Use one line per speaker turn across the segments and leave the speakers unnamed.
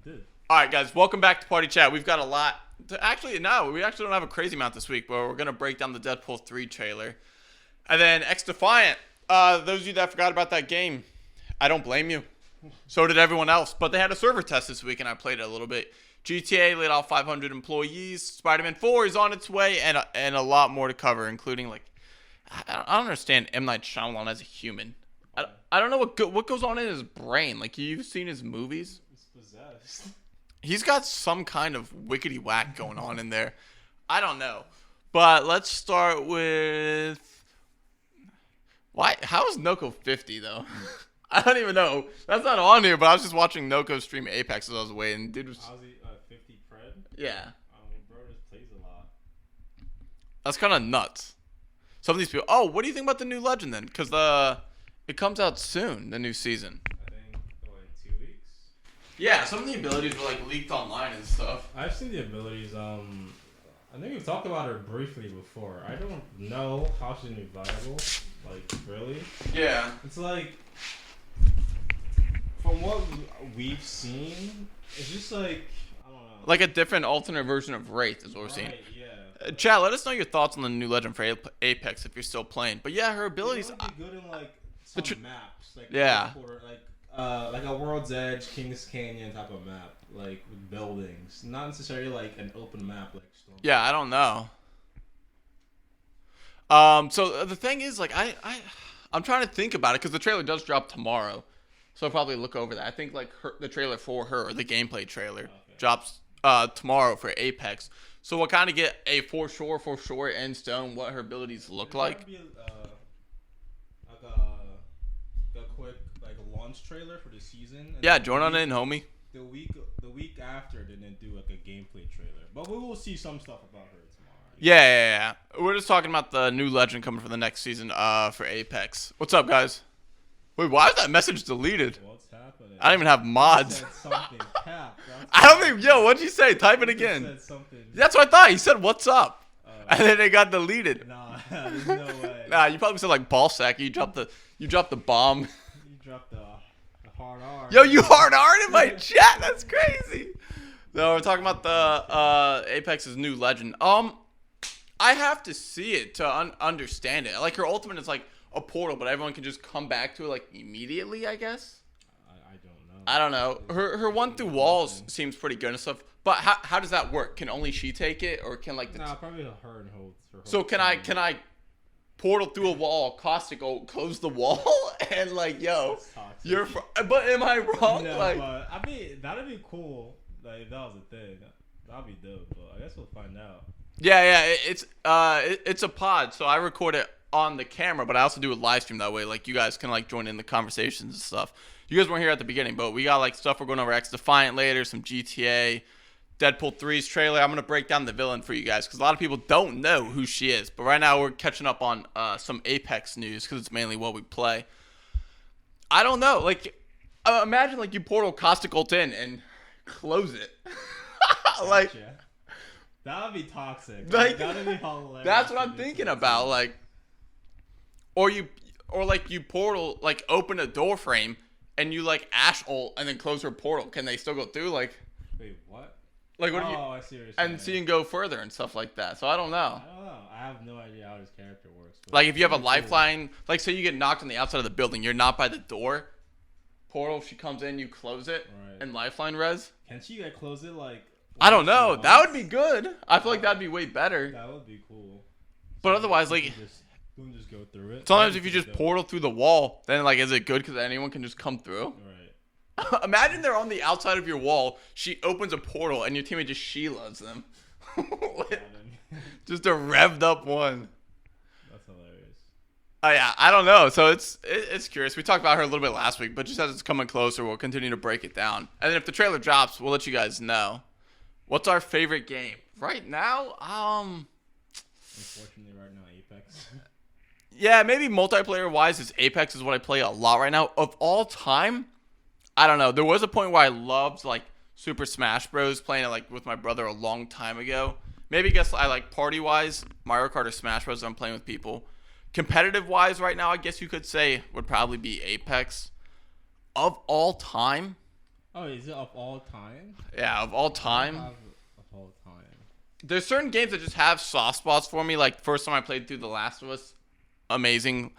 did.
All right, guys, welcome back to Party Chat. We've got a lot. No, we actually don't have a crazy amount this week, but we're going to break down the Deadpool 3 trailer. And then X Defiant. Those of you that forgot about that game, I don't blame you. So did everyone else. But they had a server test this week, and I played it a little bit. GTA laid off 500 employees. Spiderman 4 is on its way, and a lot more to cover, including, like, I don't understand M. Night Shyamalan as a human. I don't know what goes on in his brain. Like, you've seen his movies?
He's possessed.
He's got some kind of wickety whack going on in there. I don't know. But let's start with... Why? How is Noko 50, though? I don't even know. That's not on here, but I was just watching Noko stream Apex as I was waiting. Dude was...
How's he, 50 Fred?
Yeah.
Bro just plays a lot.
That's kind of nuts. Some of these people... Oh, what do you think about the new Legend, then? Because it comes out soon, the new season.
I think, in 2 weeks?
Yeah, some of the abilities were, like, leaked online and stuff.
I've seen the abilities, I think we've talked about her briefly before. I don't know how she's gonna be viable. Like, really?
Yeah.
It's like... From what we've seen, it's just like... I don't know.
Like a different alternate version of Wraith is what we're seeing.
Yeah.
Chat, let us know your thoughts on the new Legend for Apex if you're still playing. But yeah, her abilities...
It would be good in, like, some maps. Like,
yeah.
Like a World's Edge, Kings Canyon type of map. Like, with buildings. Not necessarily, like, an open map like Storm.
Yeah, I don't know. So the thing is, like, I'm trying to think about it because the trailer does drop tomorrow. So I'll probably look over that. I think, like, the trailer for her, or the gameplay trailer, drops tomorrow for Apex. So we'll kind of get a for sure, in stone, what her abilities look like.
Be a quick, like, a launch trailer for the season. And
yeah, join on in, homie.
The week after, they didn't do, like, a gameplay trailer. But we will see some stuff about her tomorrow.
Yeah. We're just talking about the new Legend coming for the next season for Apex. What's up, guys? Wait, why is that message deleted?
What's happening?
I don't even have mods.
Said something. Cap,
I don't think... Yo, what'd you say? Type it again.
Said something.
That's what I thought. He said, what's up? And then it got deleted.
Nah, there's no way.
Nah, you probably said, like, ball sack. You dropped the bomb.
You dropped the hard R.
Yo, you hard R in my chat. That's crazy. No, we're talking about the Apex's new Legend. I have to see it to understand it. Like, her ultimate is, like, a portal, but everyone can just come back to it, like, immediately, I guess. I don't know. Her one through walls seems pretty good and stuff. But how does that work? Can only she take it, or can, like,
Nah, probably her and hold.
So can I portal through a wall, caustic, close the wall, and, like, yo, but am I wrong?
No,
like,
but I mean, that'd be cool. Like, if that was a thing, that'd be dope. But I guess we'll find out.
Yeah, it's a pod, so I record it on the camera, but I also do a live stream that way. Like, you guys can, like, join in the conversations and stuff. You guys weren't here at the beginning, but we got, like, stuff we're going over X Defiant later, some GTA, Deadpool 3's trailer. I'm going to break down the villain for you guys because a lot of people don't know who she is. But right now we're catching up on some Apex news because it's mainly what we play. I don't know. Like, imagine, like, you portal Caustic Ult in and close it. Like,
gotcha. That would be toxic.
Like,
that'd be hilarious.
That's what I'm thinking about. Like, or you portal, like, open a door frame and you, like, Ash ult and then close her portal. Can they still go through? Like,
wait, what?
Like, what do you?
I see what you're saying.
And so you can go further and stuff like that. So I don't know.
I don't know. I have no idea how his character works.
Like, if you have a lifeline, like, say you get knocked on the outside of the building, you're not by the door. Portal, she comes in, you close it, and lifeline res.
Can she, like, close it, like?
I don't know. That would be good. I feel like that'd be way better.
That would be cool.
But otherwise, like,
just go through it.
Sometimes if you just portal through the wall, then, like, is it good because anyone can just come through?
Right.
Imagine they're on the outside of your wall. She opens a portal, and your teammate just Sheila's them. Just a revved up one.
That's hilarious.
Oh yeah, I don't know. So it's curious. We talked about her a little bit last week, but just as it's coming closer, we'll continue to break it down. And then if the trailer drops, we'll let you guys know. What's our favorite game right now?
Unfortunately, right now, Apex.
Yeah, maybe multiplayer wise, Apex is what I play a lot right now. Of all time, I don't know. There was a point where I loved, like, Super Smash Bros. Playing it, like, with my brother a long time ago. Maybe I guess I like party-wise, Mario Kart or Smash Bros. I'm playing with people. Competitive-wise right now, I guess you could say would probably be Apex. Of all time,
Oh, is it of all time?
Yeah, of all time.
Of all time.
There's certain games that just have soft spots for me. Like first time I played through The Last of Us, amazing.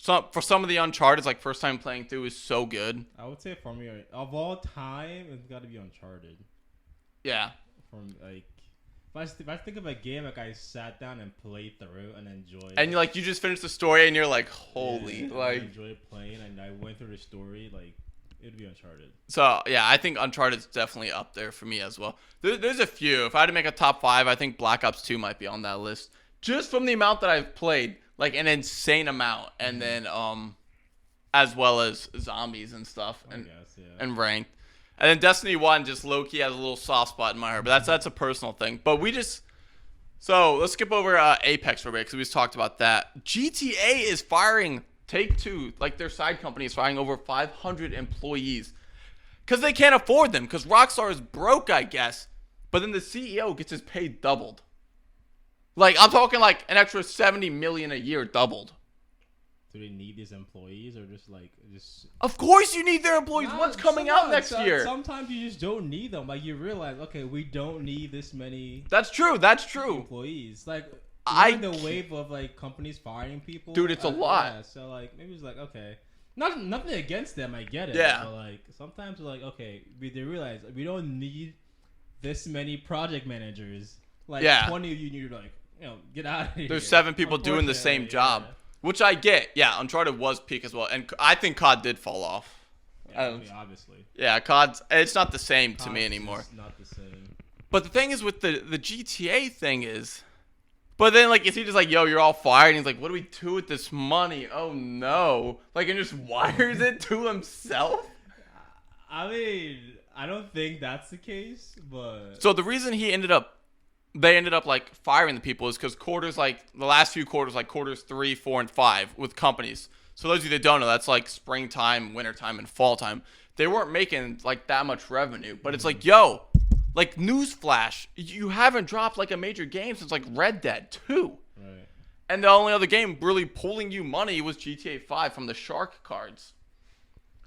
For some of the Uncharted, like first time playing through is so good.
I would say for me, of all time, it's got to be Uncharted.
Yeah.
From like, if I think of a game like I sat down and played through and enjoyed.
And you just finished the story and you're like, holy,
I enjoyed playing and I went through the story like. It'd be Uncharted.
So, yeah, I think Uncharted's definitely up there for me as well. There's a few. If I had to make a top 5, I think Black Ops 2 might be on that list. Just from the amount that I've played, like an insane amount. And then, as well as zombies and stuff. And, and ranked. And then Destiny 1 just low-key has a little soft spot in my heart. But that's a personal thing. But so, let's skip over Apex for a bit because we just talked about that. GTA is firing Take-Two, like their side company, is firing over 500 employees because they can't afford them because Rockstar is broke, I guess. But then the CEO gets his pay doubled. Like, I'm talking like an extra $70 million a year doubled.
Do they need these employees or just?
Of course you need their employees. What's coming out next year?
Sometimes you just don't need them. Like, you realize, okay, we don't need this many.
That's true.
Employees. Like, the wave of like companies firing people,
dude, it's a lot.
Yeah, so like maybe it's like, okay, nothing against them, I get it.
Yeah.
But like sometimes we're like, okay, they realize we don't need this many project managers. Like 20 of you need to get out of here.
There's 7 people doing the same job, which I get. Yeah, Uncharted was peak as well, and I think COD did fall off.
Yeah, obviously.
Yeah, it's not the same to me anymore.
It's not the same.
But the thing is with the GTA thing is. But then, like, is he just like, yo, you're all fired? And he's like, what do we do with this money? Oh, no. Like, and just wires it to himself?
I mean, I don't think that's the case, but...
So the reason they ended up, like, firing the people is because quarters, like, the last few quarters, like, quarters 3, 4, and 5 with companies. So those of you that don't know, that's, like, springtime, wintertime, and fall time. They weren't making, like, that much revenue. But it's like, yo... Like, newsflash, you haven't dropped, like, a major game since, like, Red Dead 2.
Right.
And the only other game really pulling you money was GTA 5 from the Shark cards.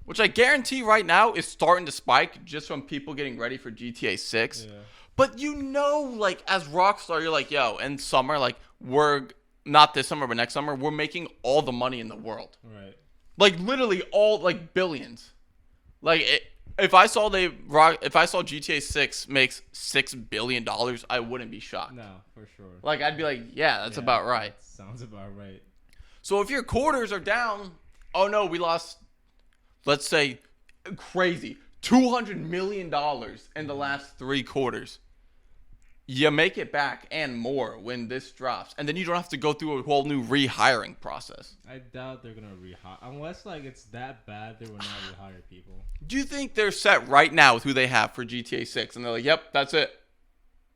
Which I guarantee right now is starting to spike just from people getting ready for GTA 6. Yeah. But like, as Rockstar, you're like, yo, in summer, like, we're, not this summer, but next summer, we're making all the money in the world.
Right.
Like, literally all, like, billions. Like, If I saw GTA 6 makes $6 billion, I wouldn't be shocked.
No, for sure.
Like, I'd be like, yeah, that's about right.
Sounds about right.
So if your quarters are down, oh no, we lost, let's say, crazy, $200 million in the last 3 quarters. You make it back and more when this drops. And then you don't have to go through a whole new rehiring process.
I doubt they're going to rehire. Unless, like, it's that bad, they will not rehire people.
Do you think they're set right now with who they have for GTA 6? And they're like, yep, that's it.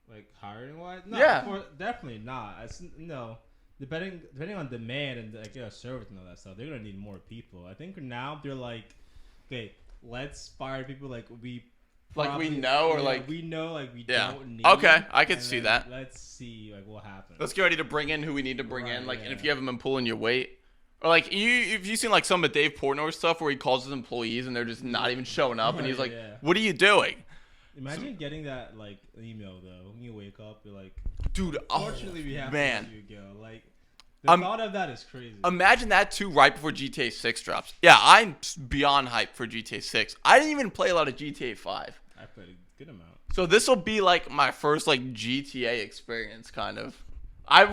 Like, hiring-wise? No,
yeah.
Definitely not. No. Depending on demand and, like, service and all that stuff, they're going to need more people. I think now they're like, okay, let's fire people like we...
Probably, like we know, or like
we know, like we don't need.
Okay, I could see that.
Let's see, like what happens.
Let's get ready to bring in who we need to bring in, like, and if you haven't been pulling your weight, or like if you seen like some of Dave Portnoy stuff where he calls his employees and they're just not even showing up, and he's like, "What are you doing?"
Imagine getting that like email though. When you wake up, you're like,
"Dude,
unfortunately, we have to let you go." Like. The thought of that is crazy.
Imagine that too right before GTA 6 drops. Yeah, I'm beyond hyped for GTA 6. I didn't even play a lot of GTA 5.
I played a good amount.
So this will be like my first like GTA experience, kind of.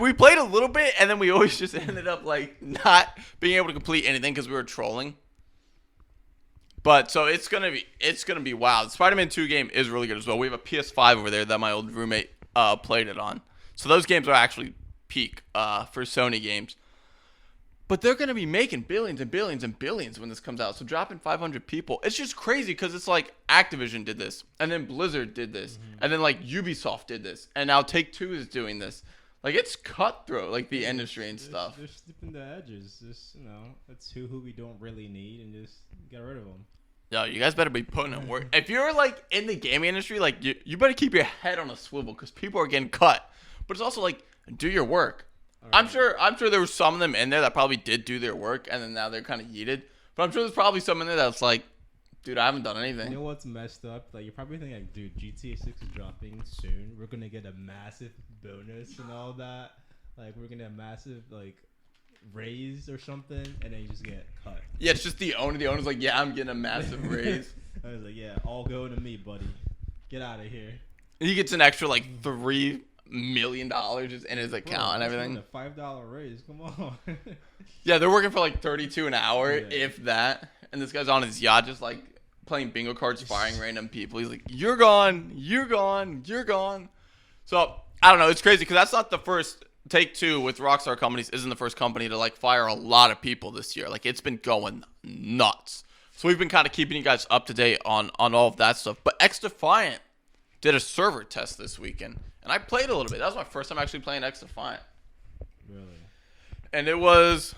We played a little bit, and then we always just ended up like not being able to complete anything because we were trolling. But so it's gonna be wow. The Spider-Man 2 game is really good as well. We have a PS5 over there that my old roommate played it on. So those games are actually peak for Sony games. But they're going to be making billions and billions and billions when this comes out. So dropping 500 people, it's just crazy because it's like Activision did this, and then Blizzard did this, and then like Ubisoft did this, and now Take-Two is doing this. Like, it's cutthroat, like the industry and stuff.
They're slipping the edges. Just, that's who we don't really need, and just get rid of them.
Yo, you guys better be putting in work. If you're like in the gaming industry, like you better keep your head on a swivel because people are getting cut. But it's also like, do your work. Right. I'm sure there were some of them in there that probably did do their work, and then now they're kind of yeeted. But I'm sure there's probably some in there that's like, Dude, I haven't done
You
anything.
know what's messed up? Like you're probably thinking, like, dude, GTA 6 is dropping soon. We're gonna get a massive bonus and all that. Like we're gonna have massive like raise or something, and then you just get cut.
Yeah, it's just the owner. The owner's like, yeah, I'm getting a massive raise.
I was like, yeah, all go to me, buddy. Get out of here.
He gets an extra like $3 million just in his account and everything.
A $5 raise. Come on.
Yeah, they're working for like 32 an hour,
Yeah.
if that. And this guy's on his yacht just like playing bingo cards, firing random people. He's like, you're gone, you're gone, you're gone. So, I don't know. It's crazy because that's not the first. Take-Two with Rockstar Companies isn't the first company to like fire a lot of people this year. Like it's been going nuts. So we've been kind of keeping you guys up to date on all of that stuff. But X-Defiant did a server test this weekend. And I played a little bit. That was my first time actually playing X-Defiant.
Really?
And it was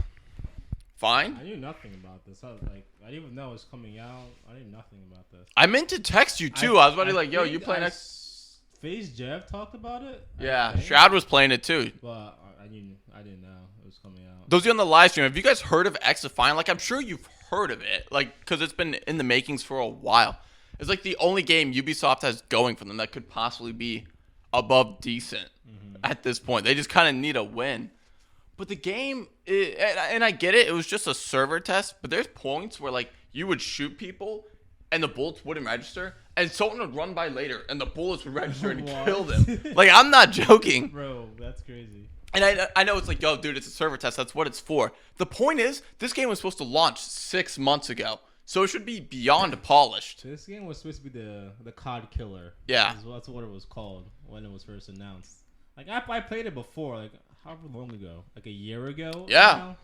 fine.
I knew nothing about this. I didn't even know it was coming out. I knew nothing about this.
I meant to text you too. I was about to be like, yo, you playing X?
FaZe Jeff talked about it.
Yeah, Shroud was playing it too.
But I didn't know it was coming out.
Those of you on the live stream, have you guys heard of X-Defiant? Like, I'm sure you've heard of it. Like, because it's been in the makings for a while. It's like the only game Ubisoft has going for them that could possibly be above decent at this point. They just kind of need a win. But the game, and I get it, it was just a server test, but there's points where, like, you would shoot people and the bullets wouldn't register, and someone would run by later and the bullets would register and kill them. Like, I'm not joking.
Bro, that's crazy.
And I know it's like, yo, dude, it's a server test. That's what it's for. The point is, this game was supposed to launch 6 months ago, so it should be beyond polished.
This game was supposed to be the COD killer.
Yeah.
That's what it was called when it was first announced. Like, I played it before, like, however long ago? Like, a year ago?
Yeah.
Now?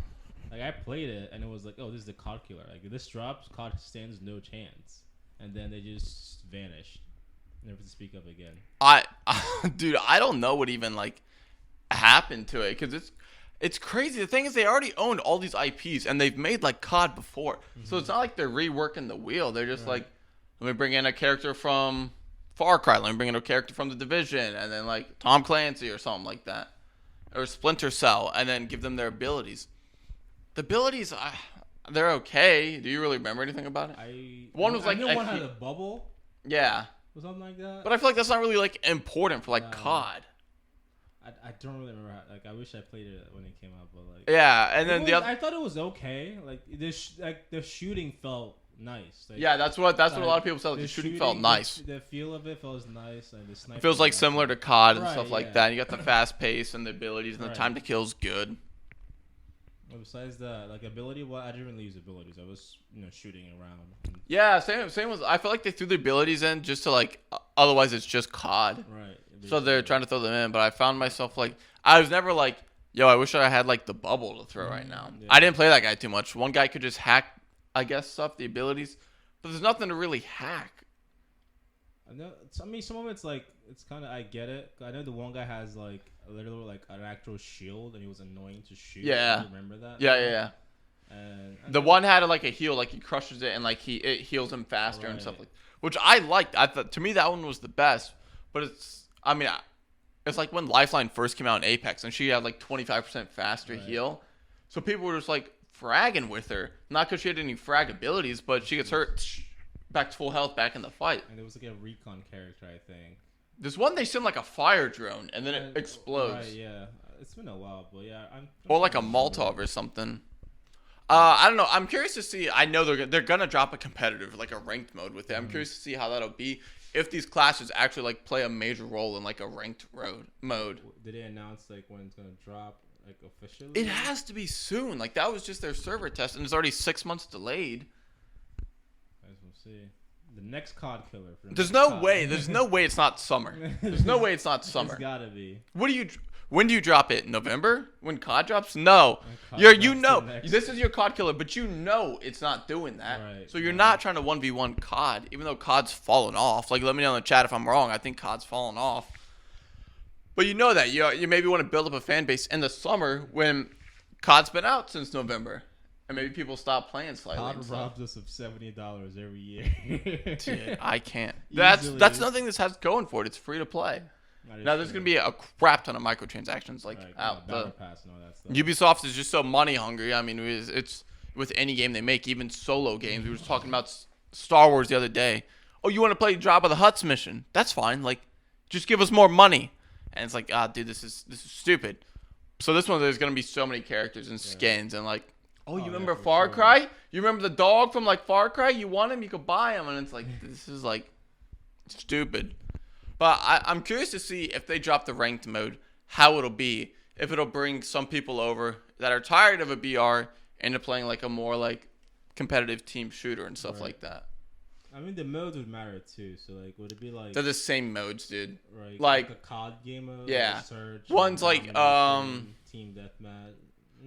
Like, I played it, and it was like, oh, this is the COD killer. Like, if this drops, COD stands no chance. And then they just vanished. Never to speak of again.
Dude, I don't know what even, like, happened to it, because it's crazy. The thing is, they already owned all these IPs, and they've made, like, COD before. So it's not like they're reworking the wheel. They're just like, let me bring in a character from Far Cry. Let me bring in a character from The Division. And then, like, Tom Clancy or something like that. Or Splinter Cell. And then give them their abilities. The abilities, they're okay. Do you really remember anything about it? One was like,
I know one had a bubble.
Yeah.
Or something like that.
But I feel like that's not really, like, important for, like, COD.
I don't really remember. Like, I wish I played it when it came out, but like.
Yeah, and then
I thought it was okay. Like the shooting felt nice. Like,
yeah, that's what a lot of people said. Like, the shooting felt nice.
The feel of it feels nice, and the sniper.
It feels like similar to COD and stuff like
yeah.
that. And you got the fast pace and the abilities, and the time to kill is good.
Well, besides that, like ability, I didn't really use abilities. I was shooting around.
Yeah, same was. I feel like they threw the abilities in just to like. Otherwise, it's just COD.
Right.
So they're trying to throw them in, but I found myself like I was never like, yo, I wish I had like the bubble to throw right now.
Yeah.
I didn't play that guy too much. One guy could just hack, I guess, stuff, the abilities, but there's nothing to really hack.
I know. I mean, some of it's like it's kind of I get it. I know the one guy has like literally like an actual shield, and he was annoying to shoot.
Yeah.
You remember that?
Yeah.
And
The one had like a heal, like he crushes it and like it heals him faster and stuff like, which I liked. I thought to me that one was the best. But it's like when Lifeline first came out in Apex and she had like 25% faster heal, so people were just like fragging with her, not because she had any frag abilities, but she gets hurt, back to full health, back in the fight.
And there was like a recon character, I think.
There's one they send like a fire drone and then it explodes.
Right, yeah. It's been a while, but yeah,
or like a Molotov or something. I don't know. I'm curious to see. I know they're gonna drop a competitive, like a ranked mode with it. I'm curious to see how that'll be. If these classes actually like play a major role in like a ranked mode.
Did they announce like when it's gonna drop like officially?
It has to be soon. Like that was just their server test, and it's already 6 months delayed.
I guess we'll see. The next COD killer.
There's no way. There's no way it's not summer. There's no way it's not summer.
It's gotta be.
When do you drop it? November? When COD drops? No. This is your COD killer, but you know it's not doing that.
Right,
so you're not trying to 1v1 COD, even though COD's fallen off. Like, let me know in the chat if I'm wrong. I think COD's fallen off. But you know that. You maybe want to build up a fan base in the summer when COD's been out since November. And maybe people stop playing slightly.
COD robs us of $70 every year.
Dude, I can't. That's another thing this has going for it. It's free to play. Now there's gonna be a crap ton of microtransactions out.
Battle Pass and all that stuff.
Ubisoft is just so money hungry. I mean, it's with any game they make, even solo games. We were just talking about Star Wars the other day. Oh, you want to play Jabba the Hutt's mission? That's fine. Like, just give us more money. And it's like, dude, this is stupid. So this one, there's gonna be so many characters and skins and like, you remember Far Cry? You remember the dog from like Far Cry? You want him? You could buy him, and it's like, this is like stupid. But I'm curious to see if they drop the ranked mode, how it'll be. If it'll bring some people over that are tired of a BR into playing like a more like competitive team shooter and stuff like that.
I mean, the modes would matter too. So, like, would it be like
they're the same modes, dude?
Right,
like
a COD game mode.
Yeah.
Search,
one's like
team deathmatch.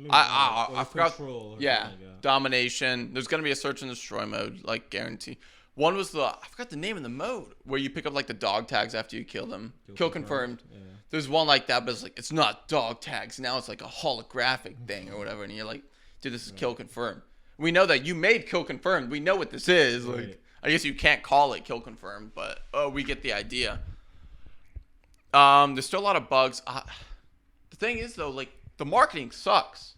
I forgot.
Yeah,
domination. There's gonna be a search and destroy mode, like guarantee. One was I forgot the name of the mode where you pick up like the dog tags after you kill them. Kill confirmed. Yeah. There's one like that, but it's like it's not dog tags. Now it's like a holographic thing or whatever, and you're like, dude, this is kill confirmed. We know that you made kill confirmed. We know what this is. Right. Like, I guess you can't call it kill confirmed, but we get the idea. There's still a lot of bugs. The thing is though, like the marketing sucks.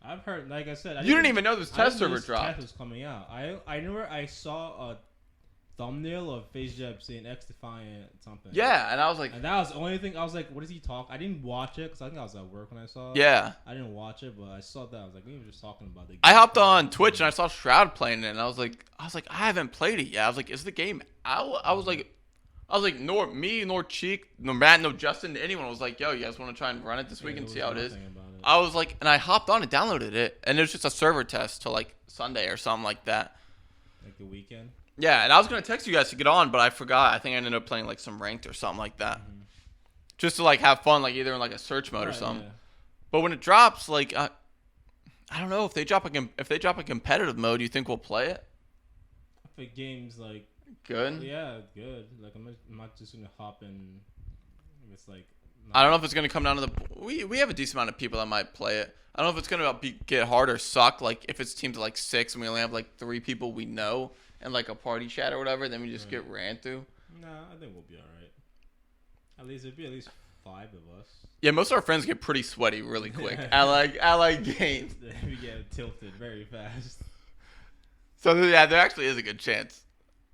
I've heard, like I said,
you didn't even know this test server dropped.
Test was coming out. I remember I saw a thumbnail of FaceJab saying X Defiant something.
Yeah, and I was like,
and that was the only thing. I was like, what does he talk? I didn't watch it because I think I was at work when I saw it.
Yeah,
I didn't watch it, but I saw that. I was like, we were just talking about the game.
I hopped on Twitch and I saw Shroud playing it, and I was like, I haven't played it yet. I was like, is the game out? I was like, nor me, nor Cheek, nor Matt, no Justin, anyone was like, yo, you guys want to try and run it this week and see how it is? I was like, and I hopped on and downloaded it, and it was just a server test till like Sunday or something like that.
Like the weekend?
Yeah, and I was going to text you guys to get on, but I forgot. I think I ended up playing like some ranked or something like that. Mm-hmm. Just to like have fun, like either in like a search mode or something. Yeah. But when it drops, like, I don't know, if they drop a competitive mode, you think we'll play it?
If the game's like
good?
Yeah, good. Like I'm not just going to hop in. It's like
I don't know if it's going to come down to we have a decent amount of people that might play it. I don't know if it's going to get hard or suck. Like if it's teams of like 6 and we only have like 3 people we know and like a party chat or whatever, then we just get ran through.
Nah, I think we'll be all right. At least it'd be at least 5 of us.
Yeah, most of our friends get pretty sweaty really quick. I like games.
We get tilted very fast.
So yeah, there actually is a good chance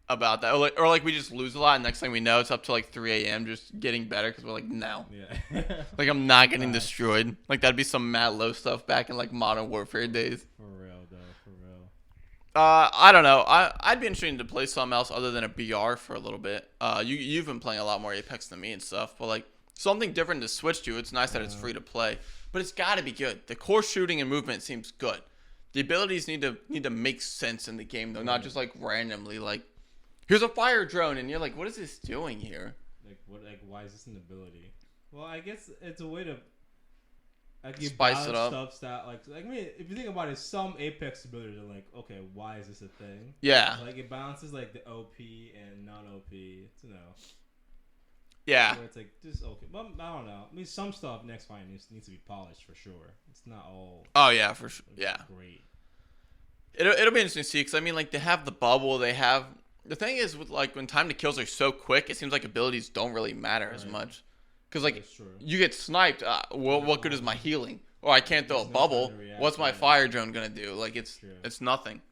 about that, or like we just lose a lot, and next thing we know, it's up to like 3 a.m. just getting better because we're like, no,
yeah,
like I'm not getting destroyed. Like that'd be some Matt Lowe stuff back in like Modern Warfare days.
For real though, for real.
I don't know. I'd be interested to play something else other than a BR for a little bit. You've been playing a lot more Apex than me and stuff, but like something different to switch to. It's nice that it's free to play, but it's got to be good. The core shooting and movement seems good. The abilities need to make sense in the game though, not just like randomly like. Here's a fire drone, and you're like, what is this doing here?
Like why is this an ability? Well, I guess it's a way to
spice it up.
Stuff that I mean, if you think about it, some Apex abilities are like, okay, why is this a thing?
Yeah.
Like it balances like the OP and non-OP. It's,
Yeah.
So it's like just okay. Well, I don't know. I mean, some stuff next fight needs to be polished for sure. It's not all.
Oh yeah, for sure. Yeah.
Great.
It'll be interesting to see because I mean, like they have the bubble, they have. The thing is, with like when time to kills are so quick, it seems like abilities don't really matter as much. Because like you get sniped, what good is my healing? Or I can't throw a bubble. What's my fire drone gonna do? Like it's nothing.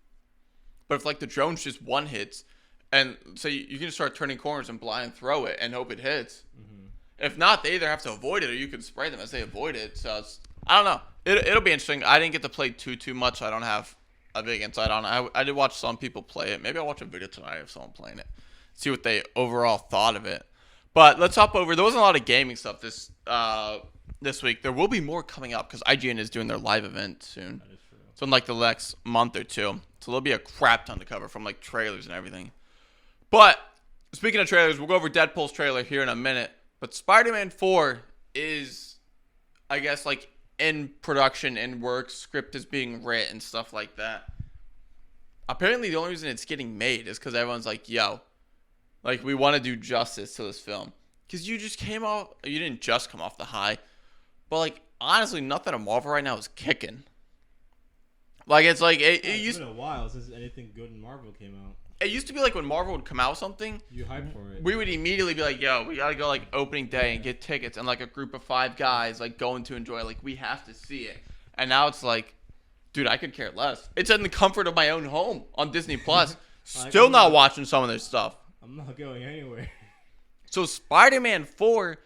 But if like the drone's just one hits, and so you can just start turning corners and blind throw it and hope it hits. Mm-hmm. If not, they either have to avoid it or you can spray them as they avoid it. So I don't know. It'll be interesting. I didn't get to play too much. I don't have a big insight on it. I did watch some people play it. Maybe I'll watch a video tonight of someone playing it. See what they overall thought of it. But let's hop over. There wasn't a lot of gaming stuff this week. There will be more coming up because IGN is doing their live event soon.
That is true.
So in like the next month or two. So there'll be a crap ton to cover from like trailers and everything. But speaking of trailers, we'll go over Deadpool's trailer here in a minute. But Spider-Man 4 is, I guess, like in production, in work, script is being written and stuff like that. Apparently the only reason it's getting made is because everyone's like, yo, like we want to do justice to this film. Because you didn't just come off the high. But like, honestly, nothing in Marvel right now is kicking. Like it's like,
it's been a while since anything good in Marvel came out.
It used to be like when Marvel would come out with something,
you hype for it.
We would immediately be like, yo, we gotta go like opening day and get tickets, and like a group of 5 guys like going to enjoy it. Like we have to see it. And now it's like, dude, I could care less. It's in the comfort of my own home on Disney Plus. Still
I'm
not watching some of their stuff.
I'm not going anywhere.
So Spider-Man 4,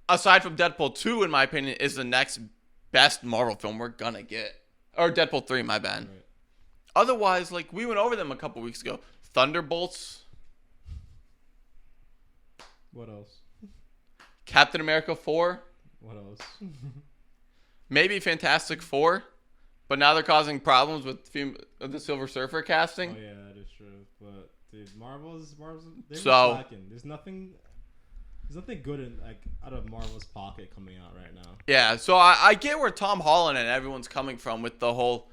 aside from Deadpool 2, in my opinion, is the next best Marvel film we're gonna get. Or Deadpool 3, my bad.
Right.
Otherwise, like, we went over them a couple weeks ago. Thunderbolts.
What else?
Captain America 4.
What else?
Maybe Fantastic Four. But now they're causing problems with the Silver Surfer casting.
Oh yeah, that is true. But dude, Marvel's they're
So-
lacking. There's nothing good in like out of Marvel's pocket coming out right now.
Yeah, so I get where Tom Holland and everyone's coming from with the whole,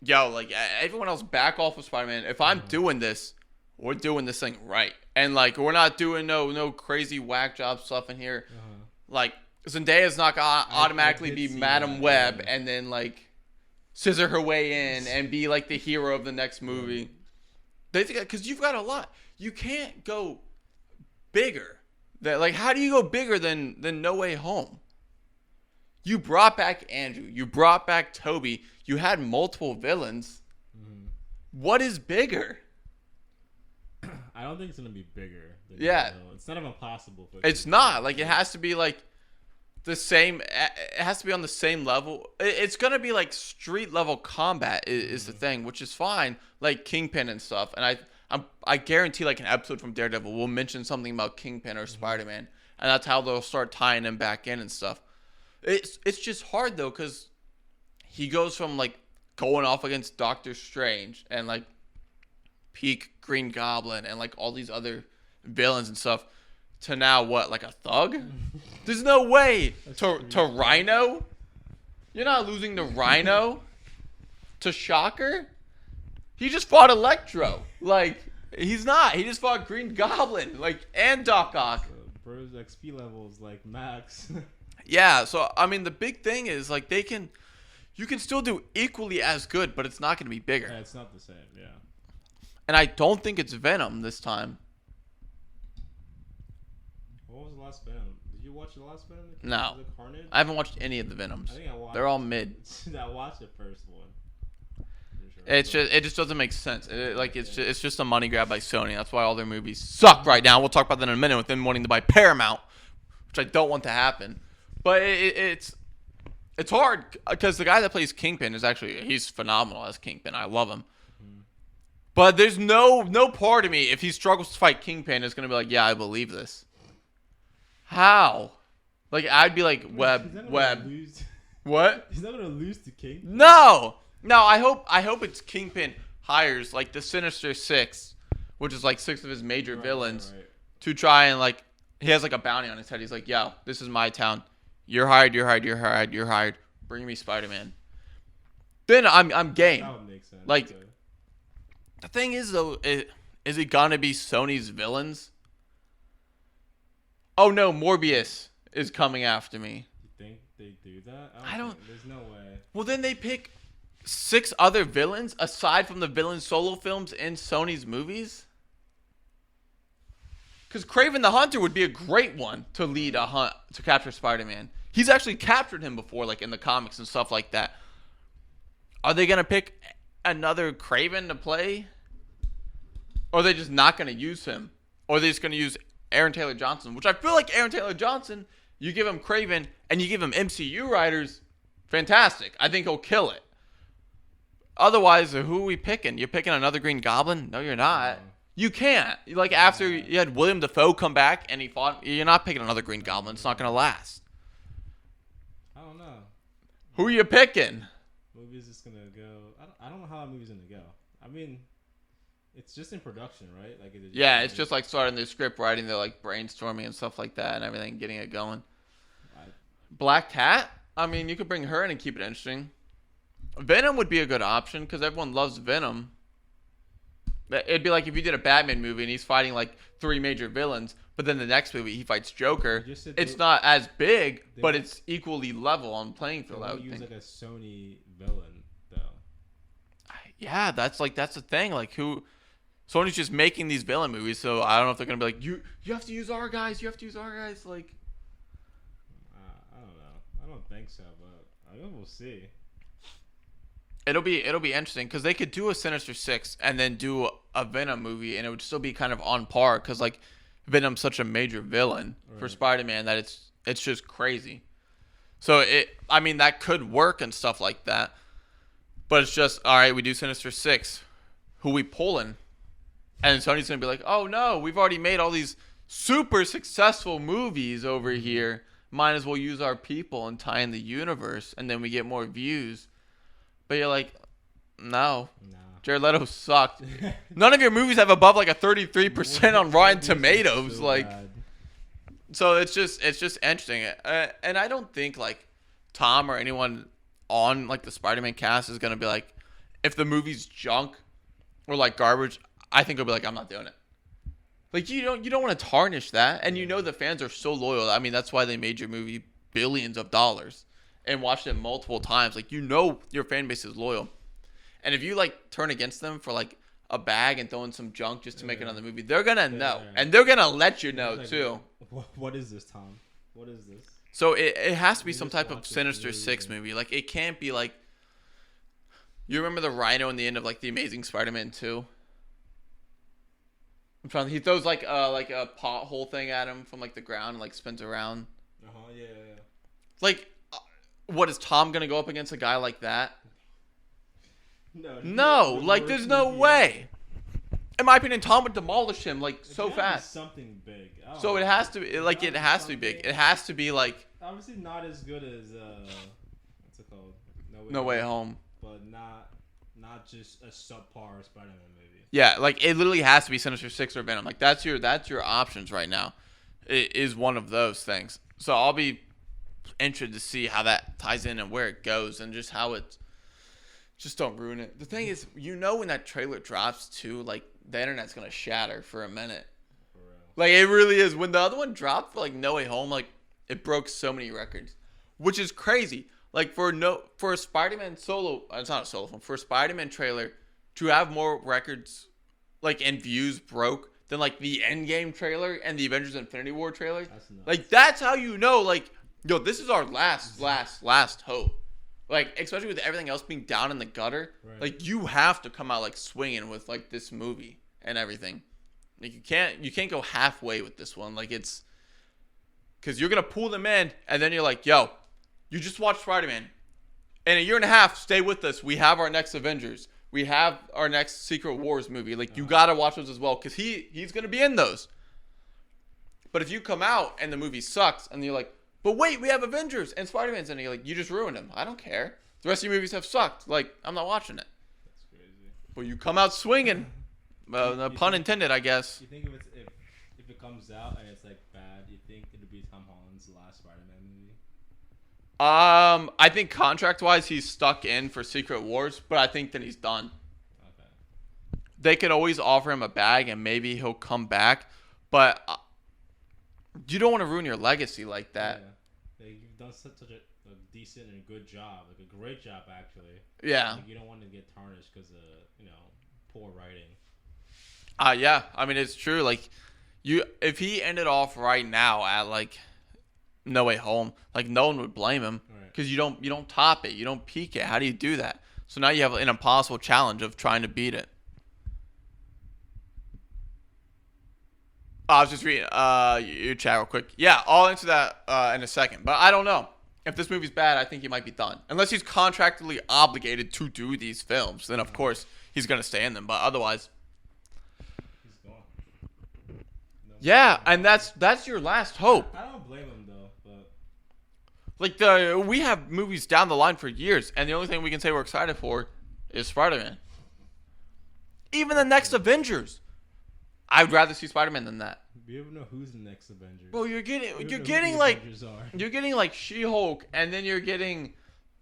like, everyone else back off of Spider-Man. If I'm doing this, we're doing this thing right. And, like, we're not doing no crazy whack job stuff in here. Like, Zendaya's not going to automatically be Madam Web and then, like, scissor her way in and be, like, the hero of the next movie. Because you've got a lot. You can't go bigger. Like, how do you go bigger than No Way Home? You brought back Andrew. You brought back Toby. You had multiple villains. What is bigger?
I don't think it's gonna be bigger.
Yeah.
It's not even possible.
It's not. Like, it has to be, like, the same. It has to be on the same level. It's gonna be, like, street level combat is the thing, which is fine. Like, Kingpin and stuff. And I guarantee, like, an episode from Daredevil will mention something about Kingpin or Spider-Man. And that's how they'll start tying him back in and stuff. It's just hard, though, because he goes from, like, going off against Doctor Strange and, like, peak Green Goblin and, like, all these other villains and stuff to now what, like a thug? There's no way to Rhino. You're not losing to Rhino. To Shocker. He just fought Electro. Like, he's not. He just fought Green Goblin. Like, and Doc Ock.
Bro's XP level is like max.
Yeah, so I mean the big thing is like you can still do equally as good, but it's not going to be bigger.
Yeah, it's not the same. Yeah.
And I don't think it's Venom this time.
What was the last Venom? Did you watch the last Venom?
No.
Was it Carnage?
I haven't watched any of the Venoms.
I think I watched.
They're all mid.
I watched the first one.
It just doesn't make sense. It's just a money grab by Sony. That's why all their movies suck right now. We'll talk about that in a minute with them wanting to buy Paramount, which I don't want to happen. But it's hard because the guy that plays Kingpin he's phenomenal as Kingpin. I love him. But there's no part of me if he struggles to fight Kingpin is gonna be like, yeah, I believe this. How? Like I'd be like Web. What?
He's not gonna lose to Kingpin.
No. I hope it's Kingpin hires like the Sinister Six, which is like 6 of his major villains, to try and like he has like a bounty on his head. He's like, yo, this is my town. You're hired. Bring me Spider-Man. Then I'm game.
That would make sense.
Like the thing is though, is it gonna be Sony's villains? Oh no, Morbius is coming after me.
You think they do that?
I don't.
There's no way.
Well, then they pick 6 other villains aside from the villain solo films in Sony's movies. Because Kraven the Hunter would be a great one to lead a hunt to capture Spider-Man. He's actually captured him before, like in the comics and stuff like that. Are they gonna pick another Kraven to play? Or are they just not gonna use him? Or are they just gonna use Aaron Taylor Johnson? Which I feel like Aaron Taylor Johnson, you give him Kraven and you give him MCU writers, fantastic. I think he'll kill it. Otherwise, who are we picking? You're picking another Green Goblin? No, you're not. You can't. Like after you had William Dafoe come back and he fought, you're not picking another Green Goblin. It's not gonna last.
I don't know.
Who are you picking?
Movie's just gonna go. I don't know how that movie's gonna go. I mean, it's just in production, right? Like
it's just like starting their script writing, they're like brainstorming and stuff like that and everything, getting it going. Black Cat? I mean, you could bring her in and keep it interesting. Venom would be a good option because everyone loves Venom. It'd be like if you did a Batman movie and he's fighting like 3 major villains, but then the next movie he fights Joker. It's not as big, but it's equally level on playing field. I would
use
think.
Like a Sony villain though.
Yeah, that's the thing. Like who? Sony's just making these villain movies, so I don't know if they're gonna be like you have to use our guys. You have to use our guys. Like
I don't know. I don't think so, but I guess we'll see.
It'll be interesting because they could do a Sinister Six and then do a Venom movie, and it would still be kind of on par because like Venom's such a major villain for Spider-Man that it's just crazy. So I mean, that could work and stuff like that. But it's just, all right, we do Sinister Six. Who we pulling? And Sony's going to be like, oh, no, we've already made all these super successful movies over here. Might as well use our people and tie in the universe, and then we get more views. But you're like, no. Jared Leto sucked. None of your movies have above like a 33% on Rotten Tomatoes. Like, so it's just interesting. And I don't think like Tom or anyone on like the Spider-Man cast is gonna be like, if the movie's junk or like garbage, I think it'll be like, I'm not doing it. Like you don't want to tarnish that, and you know the fans are so loyal. I mean, that's why they made your movie billions of dollars and watched it multiple times. Like, you know your fan base is loyal, and if you like turn against them for like a bag and throw in some junk just to make another movie, they're gonna know, and they're gonna let you know
like,
too.
What is this, Tom? What is this?
So it has to be some type of Sinister Six movie. Like, it can't be like, you remember the Rhino in the end of like the Amazing Spider-Man 2? I'm trying. He throws like a pothole thing at him from like the ground and like spins around.
Yeah.
Like, what is Tom gonna go up against a guy like that? No, like there's no way. In my opinion, Tom would demolish him like so fast.
Something big.
So it has to be like, it has to be big. It has to be like,
obviously not as good as what's it called?
No Way Home.
But not just a subpar Spider-Man movie.
Yeah, like it literally has to be Sinister Six or Venom. Like that's your options right now. It is one of those things. So I'll be interested to see how that ties in and where it goes and just how it. Just don't ruin it. The thing is, when that trailer drops too, like the internet's gonna shatter for a minute. For real. Like it really is. When the other one dropped for like No Way Home, like it broke so many records, which is crazy. Like for a Spider-Man solo, it's not a solo film. For a Spider-Man trailer to have more records, like and views broke than like the Endgame trailer and the Avengers Infinity War trailer. That's nuts. Like that's how you know, like, yo, this is our last hope. Like, especially with everything else being down in the gutter, like you have to come out like swinging with like this movie and everything. Like you can't go halfway with this one. Like it's because you're gonna pull them in, and then you're like, yo, you just watched Spider-Man. In a year and a half, stay with us. We have our next Avengers. We have our next Secret Wars movie. Like you gotta watch those as well, because he's gonna be in those. But if you come out and the movie sucks, and you're like, but wait, we have Avengers and Spider-Man's in it. You're like, you just ruined them. I don't care. The rest of your movies have sucked. Like, I'm not watching it. That's crazy. But you come out swinging. No pun intended, I guess.
You think if it comes out and it's like bad, you think it'll be Tom Holland's last Spider-Man movie?
I think contract-wise he's stuck in for Secret Wars, but I think that he's done. Okay. They could always offer him a bag and maybe he'll come back, but you don't want to ruin your legacy like that.
Yeah. You've done such a decent and good job, like a great job actually.
Yeah.
Like, you don't want to get tarnished because of poor writing.
Yeah. I mean, it's true. Like, if he ended off right now at like No Way Home, like no one would blame him because you don't top it, you don't peak it. How do you do that? So now you have an impossible challenge of trying to beat it. I was just reading your chat real quick. Yeah, I'll answer that in a second. But I don't know. If this movie's bad, I think he might be done. Unless he's contractually obligated to do these films. Then, of course, he's going to stay in them. But otherwise... He's gone. Yeah, and that's your last hope.
I don't blame him, though. But
like, we have movies down the line for years. And the only thing we can say we're excited for is Spider-Man. Even the next Avengers. I'd rather see Spider-Man than that.
Do you ever know who's the next Avengers?
Bro, you're getting like She-Hulk, and then you're getting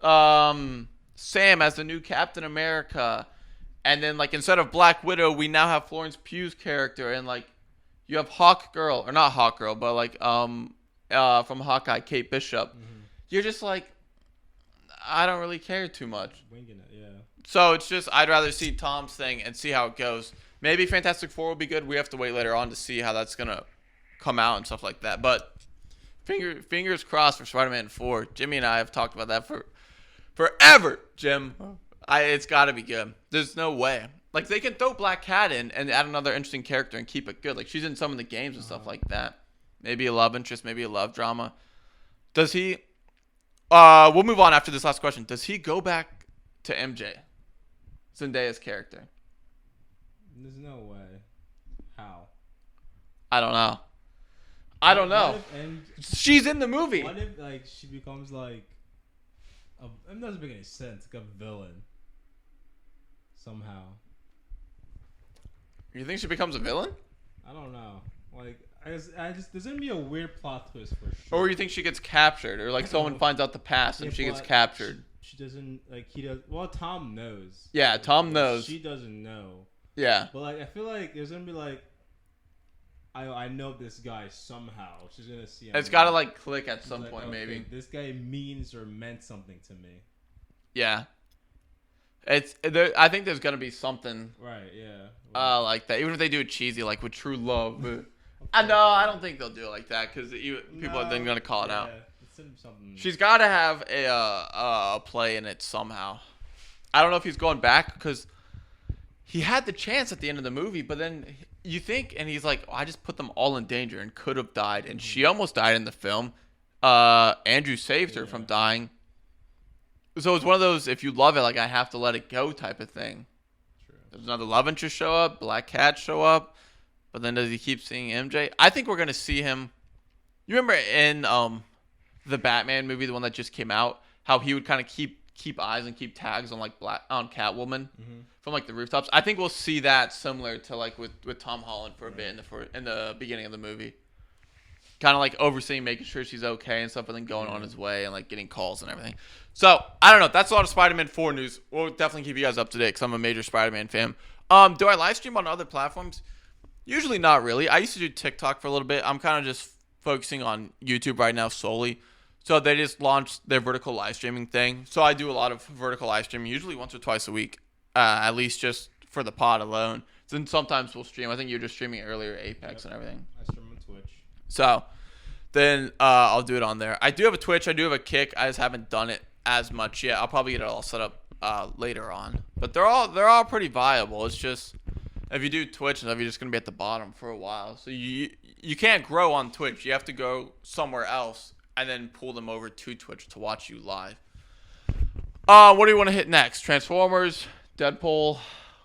Sam as the new Captain America, and then like instead of Black Widow, we now have Florence Pugh's character, and like you have Hawkgirl, or not Hawkgirl, but like from Hawkeye, Kate Bishop. Mm-hmm. You're just like, I don't really care too much.
Winging it, yeah.
So it's just I'd rather see Tom's thing and see how it goes. Maybe Fantastic Four will be good. We have to wait later on to see how that's going to come out and stuff like that. But fingers crossed for Spider-Man 4. Jimmy and I have talked about that for forever, Jim. It's got to be good. There's no way. Like, they can throw Black Cat in and add another interesting character and keep it good. Like, she's in some of the games and stuff like that. Maybe a love interest, maybe a love drama. Does he... we'll move on after this last question. Does he go back to MJ? Zendaya's character.
There's no way. How?
I don't know. I don't know. She's in the movie.
What if, like, she becomes, like... it doesn't make any sense. Like a villain. Somehow.
You think she becomes a villain?
I don't know. Like, I just there's gonna be a weird plot twist for sure.
Or you think she gets captured, or like someone finds out the past and she gets captured?
She doesn't, like, he does. Well, Tom knows.
Yeah, Tom knows.
She doesn't know.
Yeah.
But like, I feel like there's gonna be like, I know this guy somehow. She's gonna see him.
It's gotta like click at some
like,
point,
okay,
maybe.
This guy means or meant something to me.
Yeah. It's there. I think there's gonna be something.
Right. Yeah.
Like that. Even if they do it cheesy, like with true love. But I don't think they'll do it like that because people are then gonna call it out.
It's something.
She's gotta have a play in it somehow. I don't know if he's going back because he had the chance at the end of the movie, but then you think, and he's like, oh, I just put them all in danger and could have died, and she almost died in the film. Andrew saved her from dying. So it's one of those, if you love it, like, I have to let it go type of thing.
True.
There's another love interest show up, Black Cat show up, but then does he keep seeing MJ? I think we're going to see him. You remember in the Batman movie, the one that just came out, how he would kind of keep eyes and keep tags on, like, on Catwoman from, like, the rooftops? I think we'll see that similar to, like, with Tom Holland for a bit in the beginning of the movie. Kind of like overseeing, making sure she's okay and stuff, and then going on his way and like getting calls and everything. So I don't know. That's a lot of Spider-Man 4 news. We'll definitely keep you guys up to date because I'm a major Spider-Man fan. Do I live stream on other platforms? Usually not really. I used to do TikTok for a little bit. I'm kind of just focusing on YouTube right now solely. So they just launched their vertical live streaming thing. So I do a lot of vertical live streaming, usually once or twice a week, at least just for the pod alone. Then sometimes we'll stream. I think you were just streaming earlier, Apex and everything.
I stream on Twitch. So
then I'll do it on there. I do have a Twitch. I do have a Kick. I just haven't done it as much yet. I'll probably get it all set up later on. But they're all pretty viable. It's just if you do Twitch and stuff, you're just gonna be at the bottom for a while. So you can't grow on Twitch. You have to go somewhere else and then pull them over to Twitch to watch you live. What do you want to hit next? Transformers, Deadpool.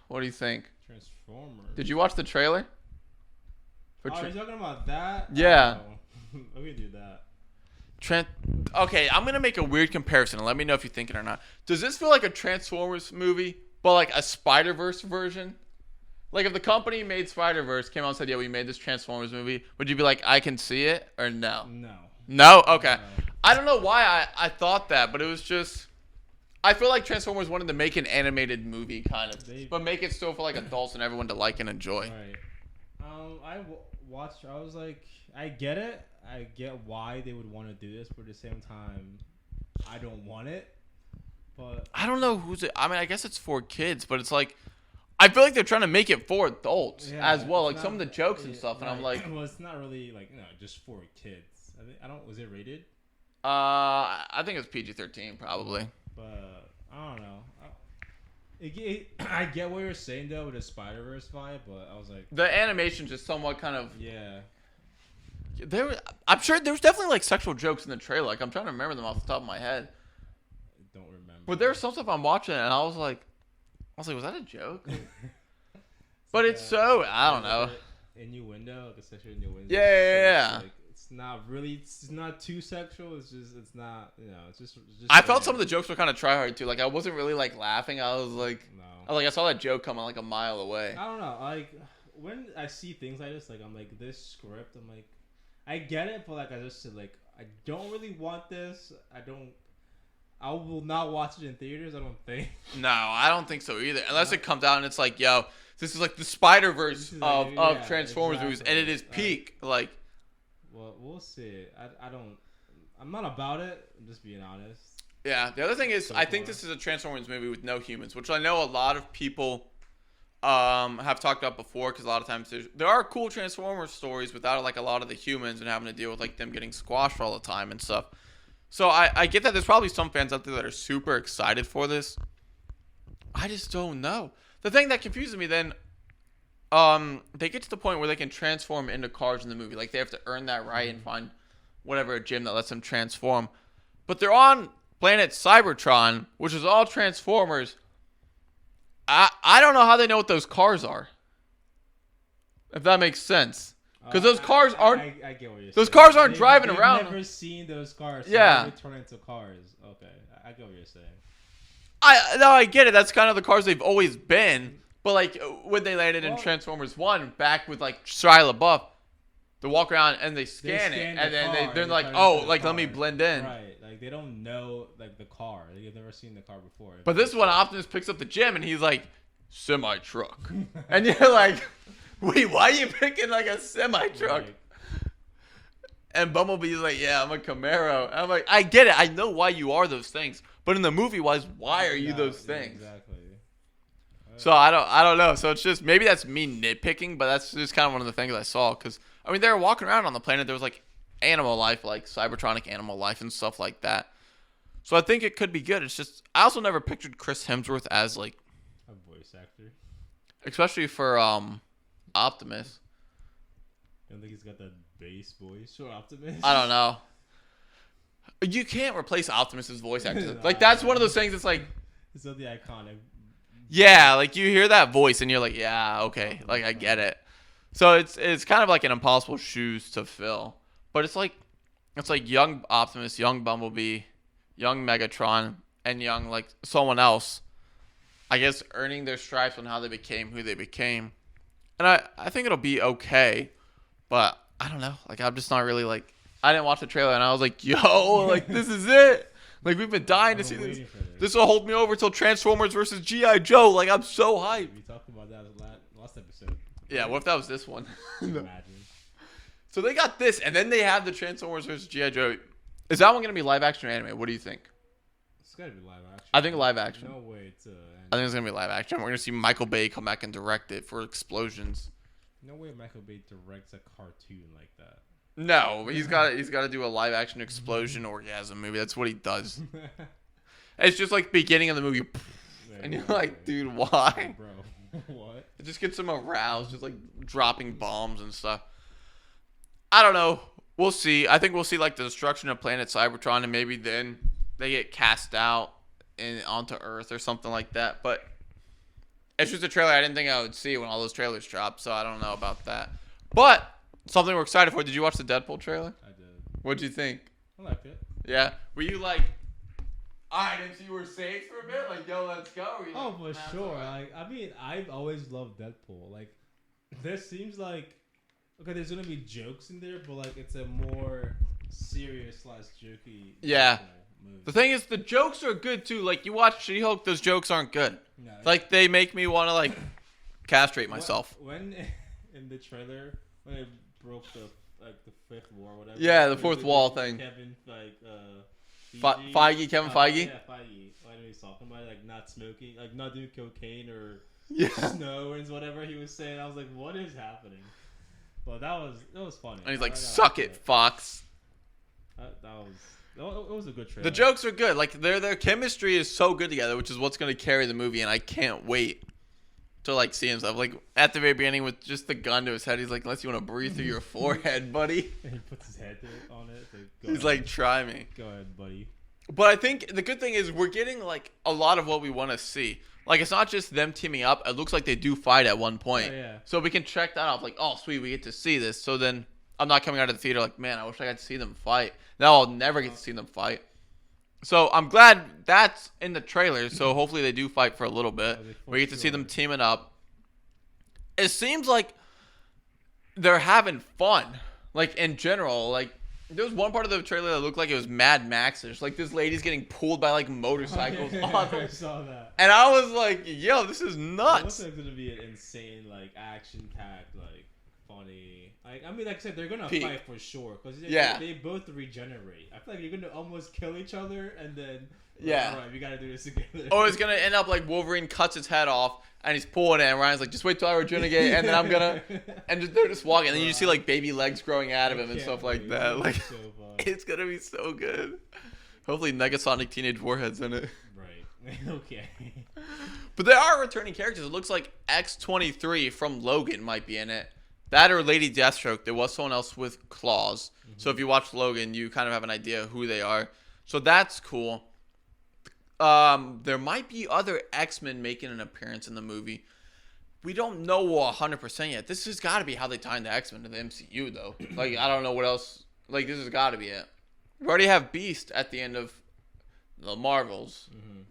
What do you think?
Transformers.
Did you watch the trailer?
Are you talking about that?
Yeah.
Oh. Let me do that.
Okay, I'm gonna make a weird comparison and let me know if you think it or not. Does this feel like a Transformers movie, but like a Spider-Verse version? Like if the company made Spider-Verse, came out and said, "Yeah, we made this Transformers movie," would you be like, "I can see it," or no?
No.
No? Okay.
No.
I don't know why I thought that, but it was just. I feel like Transformers wanted to make an animated movie, kind of, but make it still for like adults and everyone to like and enjoy.
Right. Watched. I was like, I get it. I get why they would want to do this, but at the same time, I don't want it. But
I don't know who's it. I mean, I guess it's for kids, but it's like I feel like they're trying to make it for adults as well, like some of the jokes and stuff. And I'm like,
well, it's not really like just for kids. I don't. Was it rated?
I think it's PG-13 probably.
But I don't know. I get what you're saying though with the Spider-Verse vibe, but I was like,
the animation's just somewhat kind of
yeah.
I'm sure there was definitely like sexual jokes in the trailer. Like I'm trying to remember them off the top of my head.
I don't remember.
But there's some stuff I'm watching and I was like, was that a joke? But it's so I don't know.
Innuendo, like a sexual innuendo.
Yeah.
Like, it's not really. It's not too sexual. It's just. It's not. It's just.
I felt some of the jokes were kind of try hard too. Like I wasn't really like laughing. I was like,
no.
I saw that joke coming like a mile away.
I don't know. Like when I see things like this, like I'm like this script. I'm like, I get it, but like I just said, like I don't really want this. I will not watch it in theaters. I don't think.
No, I don't think so either. Unless it comes out and it's like, yo, this is like the Spider-Verse of Transformers movies, and it is peak like.
Well, we'll see. I'm not about it. I'm just being honest.
Yeah. The other thing is, I think this is a Transformers movie with no humans, which I know a lot of people have talked about before. Because a lot of times there are cool Transformers stories without like a lot of the humans and having to deal with like them getting squashed all the time and stuff. So I get that there's probably some fans out there that are super excited for this. I just don't know. the thing that confuses me then, they get to the point where they can transform into cars in the movie. Like, they have to earn that right and find whatever gym that lets them transform. But they're on planet Cybertron, which is all Transformers. I don't know how they know what those cars are. If that makes sense. Because those cars aren't.
I get what you're
those
saying.
cars aren't driving around.
I've never seen those cars. So
Yeah.
They turn into cars. Okay, I get what you're saying.
I get it. That's kind of the cars they've always been. But like when they landed in Transformers 1, back with like Shia LaBeouf, they walk around and they scan it, and then they're like, oh, like let me blend in.
Right, like they don't know like the car. They've never seen the car before.
But this one, Optimus picks up the gym and he's like, semi truck, and you're like, wait, why are you picking like a semi truck? Right. And Bumblebee's like, yeah, I'm a Camaro. And I'm like, I get it. I know why you are those things. But in the movie wise, why are you those things?
Exactly.
So I don't know. So it's just, maybe that's me nitpicking, but that's just kind of one of the things I saw. Because, I mean, they were walking around on the planet. There was like animal life, like Cybertronic animal life and stuff like that. So I think it could be good. It's just, I also never pictured Chris Hemsworth as like
a voice actor.
Especially for Optimus.
I don't think he's got that bass voice for Optimus.
I don't know. You can't replace Optimus's voice actor. Like, that's one of those things that's like...
It's so the iconic.
Yeah, like, you hear that voice and you're like, yeah, okay. Like, I get it. So, it's kind of like an impossible shoes to fill. But it's like young Optimus, young Bumblebee, young Megatron, and young, like, someone else. I guess earning their stripes on how they became who they became. And I think it'll be okay. But, I don't know. Like, I'm just not really, like... I didn't watch the trailer, and I was like, yo, like, this is it. Like, we've been dying to see this. This will hold me over till Transformers versus G.I. Joe. Like, I'm so hyped.
We talked about that last episode.
Yeah, what if that was this one?
Imagine.
So they got this, and then they have the Transformers versus G.I. Joe. Is that one going to be live action or anime? What do you think?
It's got to be live action.
I think live action.
No way to...
I think it's going to be live action. We're going to see Michael Bay come back and direct it for explosions.
No way Michael Bay directs a cartoon like that.
No, he's got to do a live action explosion orgasm movie. That's what he does. It's just like beginning of the movie, and you're like, dude, why?
Bro, what?
It just gets him aroused, just like dropping bombs and stuff. I don't know. We'll see. I think we'll see like the destruction of planet Cybertron, and maybe then they get cast out onto Earth or something like that. But it's just a trailer I didn't think I would see when all those trailers dropped, so I don't know about that. But something we're excited for. Did you watch the Deadpool trailer?
I did.
What'd you think?
I liked it.
Yeah. Were you like, I didn't see you were safe for a bit? Like, yo, let's go. Or
oh, for sure. Like, I mean, I've always loved Deadpool. Like, there seems like, okay, there's going to be jokes in there, but like, it's a more serious / jokey movie.
The thing is, the jokes are good too. Like, you watch She-Hulk, those jokes aren't good.
No,
like, they make me want to, like, castrate myself.
When in the trailer, when it broke the fifth wall, or whatever.
Yeah, the fourth wall thing.
Kevin,
Feige, Kevin Feige.
Yeah, Feige. What he was talking about, like not smoking, like not doing cocaine or snow and whatever he was saying. I was like, what is happening? But that was funny.
And he's like, suck it, Fox.
It was a good trailer.
The jokes are good. Like their chemistry is so good together, which is what's going to carry the movie, and I can't wait to like see himself. Like at the very beginning with just the gun to his head, he's like, unless you want to breathe through your forehead, buddy.
And he puts his head on it.
He's like, try me.
Go ahead, buddy.
But I think the good thing is we're getting like a lot of what we want to see. Like it's not just them teaming up. It looks like they do fight at one point.
Yeah.
So we can check that off. Like, oh sweet, we get to see this. So then I'm not coming out of the theater like, man, I wish I got to see them fight. Now I'll never get to see them fight. So I'm glad that's in the trailer. So hopefully they do fight for a little bit. We get to see them teaming up. It seems like they're having fun. Like in general, like there was one part of the trailer that looked like it was Mad Max-ish. Like this lady's getting pulled by like motorcycles.
I saw that.
And I was like, yo, this is nuts.
It looks like it's gonna be an insane, like action-packed, like funny. Like I mean, like I said, they're gonna fight for sure because they both regenerate. I feel like you're gonna almost kill each other and then all right, we gotta do this together.
Or it's gonna end up like Wolverine cuts his head off and he's pulling it, and Ryan's like, just wait till I regenerate, and then I'm gonna, and they're just walking, and then you see like baby legs growing out of him and stuff like that. Like, so it's gonna be so good. Hopefully, Negasonic Teenage Warhead's in it.
Right. Okay.
But there are returning characters. It looks like X-23 from Logan might be in it. That or Lady Deathstroke. There was someone else with claws. Mm-hmm. So if you watch Logan, you kind of have an idea who they are. So that's cool. There might be other X-Men making an appearance in the movie. We don't know 100% yet. This has got to be how they tie in the X-Men to the MCU, though. Like, I don't know what else. Like, this has got to be it. We already have Beast at the end of the Marvels.
Mm-hmm.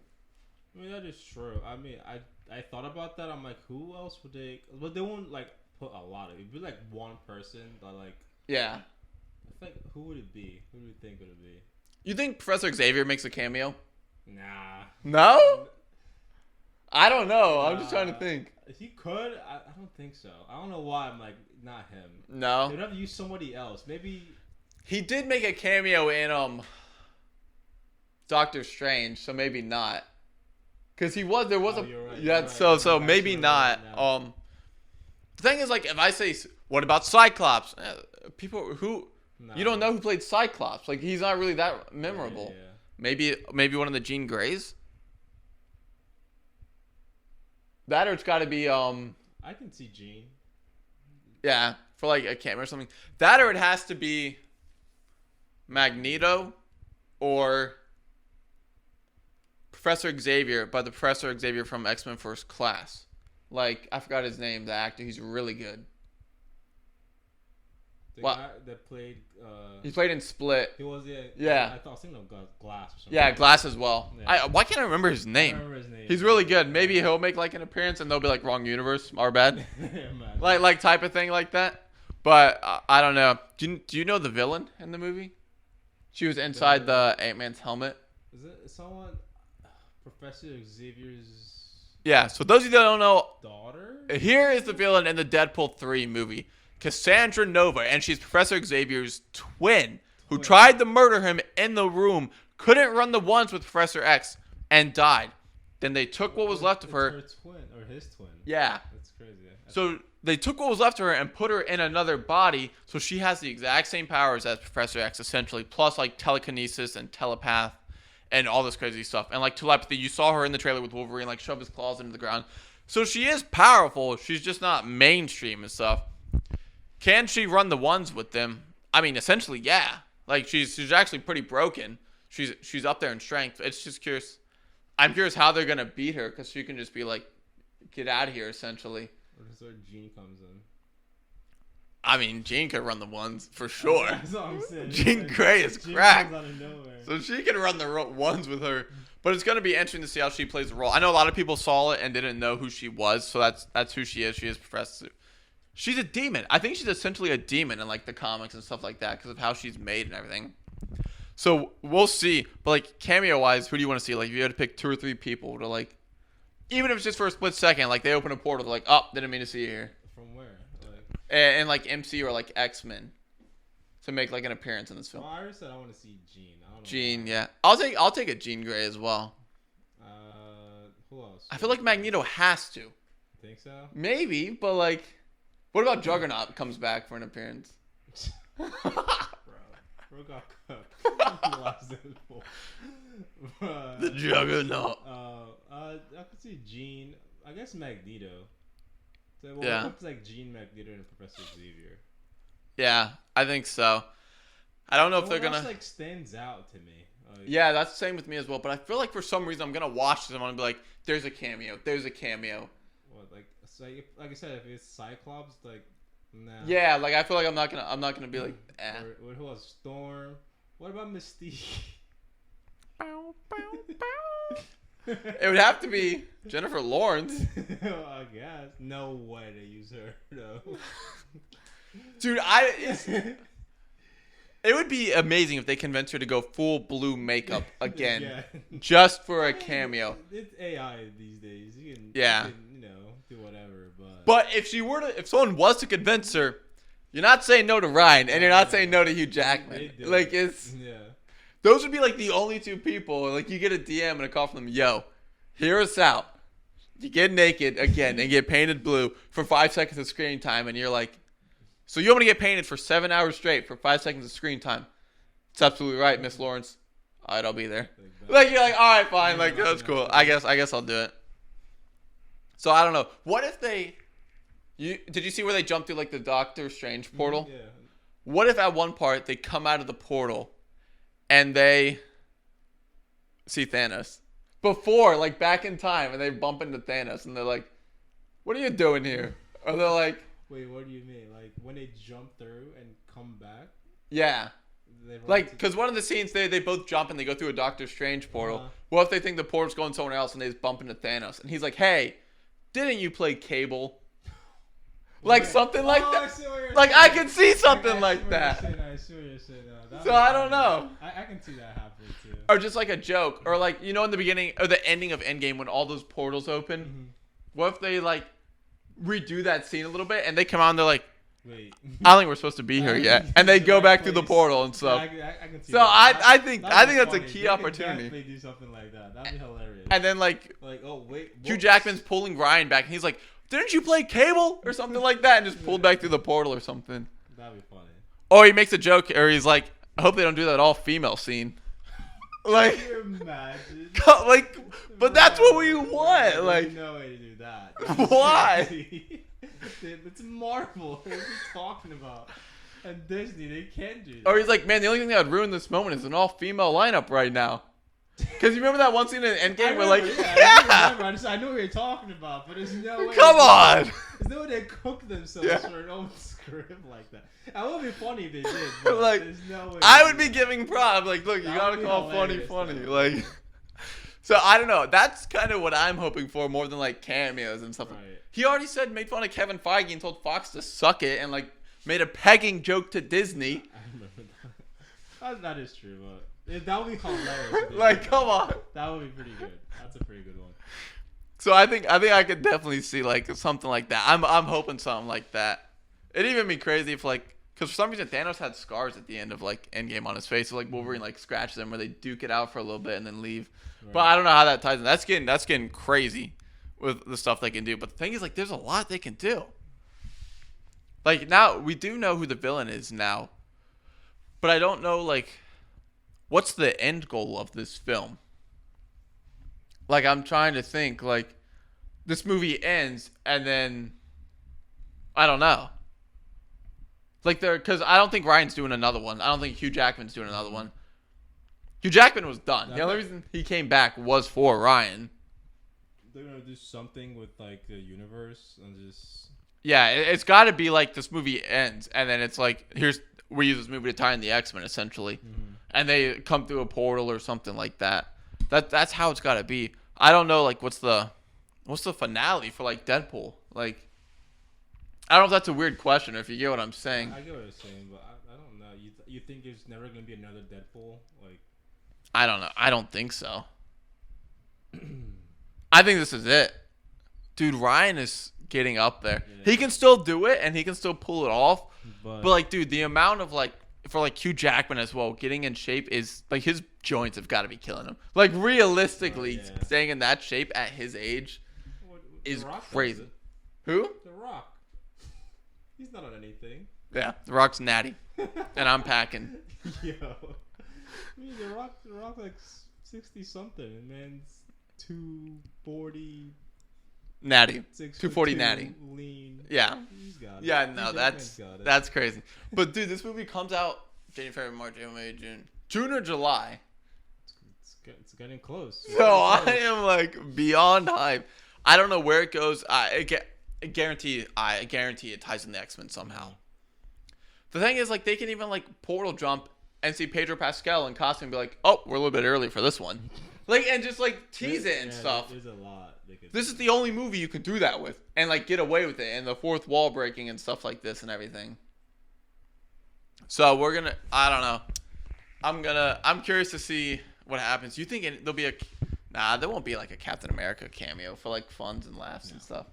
I mean, that is true. I mean, I thought about that. I'm like, who else would they... But they won't, like, put a lot of it. It'd be, like, one person that, like...
Yeah.
I think, who would it be? Who do you think would it be?
You think Professor Xavier makes a cameo?
Nah.
No? I don't know. I'm just trying to think.
He could. I don't think so. I don't know why I'm like, not him.
No.
They'd have to use somebody else. Maybe.
He did make a cameo in Doctor Strange, so maybe not. Because there was a...
Right,
yeah,
right.
so maybe not.
Right
the thing is, like, if I say, what about Cyclops? People who...
Nah.
You don't know who played Cyclops. Like, he's not really that memorable.
Yeah.
Maybe one of the Jean Greys? That or it's got to be
I can see Jean.
Yeah, for like a camera or something. That or it has to be Magneto or Professor Xavier, but the Professor Xavier from X-Men First Class. Like, I forgot his name, the actor. He's really good.
The guy that played...
he played in Split.
He was,
yeah.
I thought I was thinking of Glass or something.
Yeah, Glass as well.
Yeah.
Why can't I remember his name?
I remember his name.
He's really good. Maybe he'll make like an appearance and they'll be like, wrong universe, our bad.
Man.
like type of thing like that. But I don't know. Do you know the villain in the movie? She was inside the Ant-Man's helmet.
Is it someone... Professor Xavier's...
Yeah, so those of you that don't know...
Daughter?
Here is the villain in the Deadpool 3 movie. Cassandra Nova, and she's Professor Xavier's twin, who tried to murder him in the room, couldn't run the ones with Professor X, and died. Then they took what was left of her.
Her twin, or his twin.
Yeah.
That's crazy.
So they took what was left of her and put her in another body, so she has the exact same powers as Professor X, essentially, plus like telekinesis and telepath and all this crazy stuff. And like telepathy, you saw her in the trailer with Wolverine, like shove his claws into the ground. So she is powerful, she's just not mainstream and stuff. Can she run the ones with them? I mean, essentially, yeah. Like, she's actually pretty broken. She's up there in strength. It's just curious. I'm curious how they're going to beat her, because she can just be like, get out of here, essentially.
Or just where Jean comes in.
I mean, Jean could run the ones, for sure.
That's what I'm saying.
Jean Grey is cracked. So she can run the ones with her. But it's going to be interesting to see how she plays the role. I know a lot of people saw it and didn't know who she was, so that's who she is. She is Professor... She's a demon. I think she's essentially a demon in like the comics and stuff like that because of how she's made and everything. So we'll see. But like cameo wise, who do you want to see? Like if you had to pick 2 or 3 people to like, even if it's just for a split second, like they open a portal, they're like, oh, didn't mean to see you here.
From where?
And like MC or like X-Men to make like an appearance in this film.
Well, I already said I want to see Jean. I don't know
Jean,
why.
yeah. I'll take a Jean Grey as well.
Who else?
I feel like Magneto has to.
Think so?
Maybe, but like. What about Juggernaut comes back for an appearance?
Bro got cooked. Last Deadpool.
The Juggernaut.
I could see Jean. I guess Magneto. So, well,
yeah.
It's like Jean, Magneto, and Professor Xavier.
Yeah, I think so. I don't know if they're gonna.
Like stands out to me.
Yeah, that's the same with me as well. But I feel like for some reason I'm gonna watch this and I'm gonna be like, "There's a cameo. There's a cameo."
What like? So like I said, if it's Cyclops, like, nah.
Yeah, like I feel like I'm not gonna be like, eh.
Or who else? Storm. What about Mystique?
Bow, bow, bow. It would have to be Jennifer Lawrence.
I guess. No way they use her though.
Dude, it would be amazing if they convinced her to go full blue makeup again,
yeah.
Just for a cameo.
It's AI these days. You can, do whatever.
But if someone was to convince her, you're not saying no to Ryan, and you're not saying no to Hugh Jackman. Like those would be like the only 2 people. Like you get a DM and a call from them, yo, hear us out. You get naked again and get painted blue for 5 seconds of screen time, and you're like, so you want me to get painted for 7 hours straight for 5 seconds of screen time? It's absolutely right, Miss Lawrence. All right, I'll be there. Like you're like, all right, fine. Like that's cool. I guess I'll do it. So I don't know. What if they? Did you see where they jumped through like the Doctor Strange portal?
Yeah.
What if at one part they come out of the portal and they see Thanos before, like back in time, and they bump into Thanos and they're like, "What are you doing here?" Or they're like,
"Wait, what do you mean? Like when they jump through and come back?"
Yeah. Like, because one of the scenes, they both jump and they go through a Doctor Strange portal. What if they think the portal's going somewhere else and they just bump into Thanos? And he's like, "Hey, didn't you play Cable?" Like something like that. Like I can see something like that.
I see what you're saying.
So I don't know.
I can see that happening too.
Or just like a joke, or like in the beginning or the ending of Endgame when all those portals open. Mm-hmm. What if they like redo that scene a little bit and they come out and they're like, "Wait, I don't think we're supposed to be here yet," and they go back through the portal and stuff. I can see that. I think that's a key opportunity.
Definitely do something like that. That'd be hilarious.
And then like
oh wait,
Hugh Jackman's pulling Ryan back, and he's like, "Didn't you play Cable?" or something like that, and just pulled back through the portal or something.
That'd be funny.
Or he makes a joke, or he's like, "I hope they don't do that all female scene." Like,
can you imagine?
Like, but that's what we want. Like,
there's no way to do that.
Why?
It's Marvel. What are you talking about? And Disney, they can't do that.
Or he's like, "Man, the only thing that would ruin this moment is an all-female lineup right now." Because you remember that one scene in Endgame where, like,
I know what you're talking about, but there's no way.
Come on!
There's no way they cook themselves for an own script like that. That would be funny if they did. But
like,
there's no way.
I would be giving props. Like, look, you gotta call funny. Like, so I don't know. That's kind of what I'm hoping for more than like cameos and stuff. Right. He already made fun of Kevin Feige and told Fox to suck it and like made a pegging joke to Disney.
I remember that. That is true, but. That would be hilarious.
Like, come on.
That would be pretty good. That's a pretty good one.
So I think I could definitely see like something like that. I'm hoping something like that. It'd even be crazy if like, because for some reason Thanos had scars at the end of like Endgame on his face, so like Wolverine like scratches them, where they duke it out for a little bit and then leave. Right. But I don't know how that ties in. That's getting crazy with the stuff they can do. But the thing is, like, there's a lot they can do. Like now we do know who the villain is now, but I don't know like. What's the end goal of this film? Like, I'm trying to think, like, this movie ends, and then, I don't know. Like, because I don't think Ryan's doing another one. I don't think Hugh Jackman's doing another one. Hugh Jackman was done. The only reason he came back was for Ryan.
They're going to do something with, like, the universe, and just...
Yeah, it's got to be, like, this movie ends, and then it's like, we use this movie to tie in the X-Men, essentially. Mm-hmm. And they come through a portal or something like that. That's how it's got to be. I don't know, like, what's the finale for, like, Deadpool? Like, I don't know if that's a weird question or if you get what I'm saying.
I get what you're saying, but I don't know. You think there's never going to be another Deadpool? Like,
I don't know. I don't think so. I think this is it. Dude, Ryan is getting up there. Yeah. He can still do it, and he can still pull it off. But like, dude, the amount of, like, for like Hugh Jackman as well, getting in shape is like his joints have got to be killing him. Like realistically, staying in that shape at his age is crazy. Who?
The Rock. He's not on anything.
Yeah, The Rock's natty, and I'm packing.
Yo, I mean, The Rock like 60 something, and man's 240.
Natty, 240 natty,
lean.
Yeah,
he's got it.
Yeah, no, that's crazy. But dude, this movie comes out January, February, March, April, May, June or July.
It's getting close.
So I am like beyond hype. I don't know where it goes. I guarantee it ties in the X-Men somehow. The thing is, like, they can even like portal jump and see Pedro Pascal in costume and be like, "Oh, we're a little bit early for this one," like, and just like tease it and stuff.
There's a lot.
This is the only movie you can do that with and like get away with it, and the fourth wall breaking and stuff like this and everything. So I don't know. I'm curious to see what happens. You think there'll be there won't be like a Captain America cameo for like funds and laughs and stuff.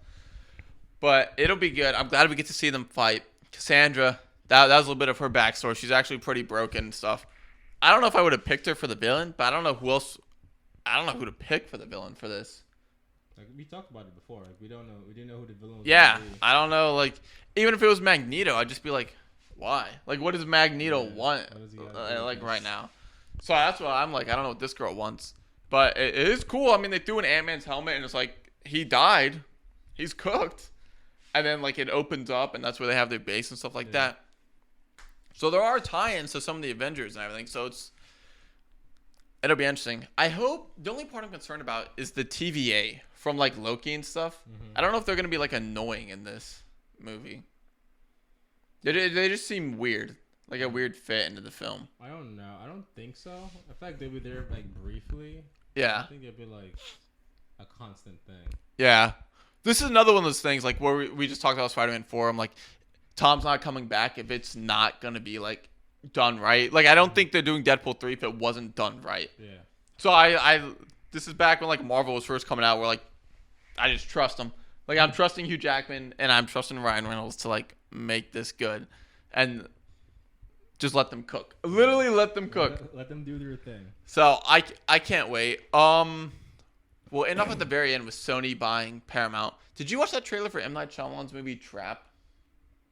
But it'll be good. I'm glad we get to see them fight. Cassandra, that was a little bit of her backstory. She's actually pretty broken and stuff. I don't know if I would have picked her for the villain, but I don't know who else. I don't know who to pick for the villain for this.
Like, we talked about it before. Like, we didn't know who the villain was.
Yeah, I don't know. Like, even if it was Magneto, I'd just be like, why? Like, what does Magneto want? Like right now. So that's what I'm like. I don't know what this girl wants, but it is cool. I mean, they threw an Ant-Man's helmet, and it's like he died, He's cooked. And then, like, it opens up, and that's where they have their base and stuff like that. So there are tie-ins to some of the Avengers and everything. So it'll be interesting. I hope the only part I'm concerned about is the TVA from, like, Loki and stuff. Mm-hmm. I don't know if they're going to be, like, annoying in this movie. They just seem weird. Like a weird fit into the film.
I don't know. I don't think so. In fact, they'll be there, like, briefly.
Yeah.
I think it'll be, like, a constant thing.
Yeah. This is another one of those things, like, where we just talked about Spider-Man 4. I'm like, Tom's not coming back if it's not going to be, like, done right. Like, I don't think they're doing Deadpool 3 if it wasn't done right.
Yeah.
So, this is back when, like, Marvel was first coming out, where, like, I just trust them. Like, I'm trusting Hugh Jackman, and I'm trusting Ryan Reynolds to, like, make this good. And just let them cook. Literally let them cook.
Let them do their thing.
So, I can't wait. We'll end up at the very end with Sony buying Paramount. Did you watch that trailer for M. Night Shyamalan's movie Trap?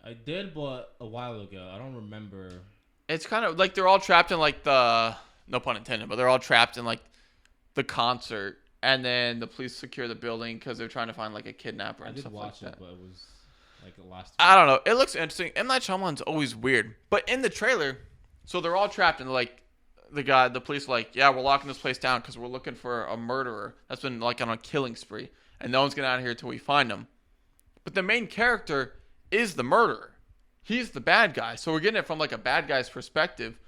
I did, but a while ago. I don't remember.
It's kind of like they're all trapped in like the, no pun intended, but they're all trapped in like the concert. And then the police secure the building because they're trying to find like a kidnapper and stuff like that. I did watch it,
but it was like the last week.
I don't know. It looks interesting. M. Night Shyamalan's always weird. But in the trailer, so they're all trapped and like, the police are like, yeah, we're locking this place down because we're looking for a murderer that's been like on a killing spree, and no one's getting out of here until we find him. But the main character is the murderer. He's the bad guy, so we're getting it from like a bad guy's perspective.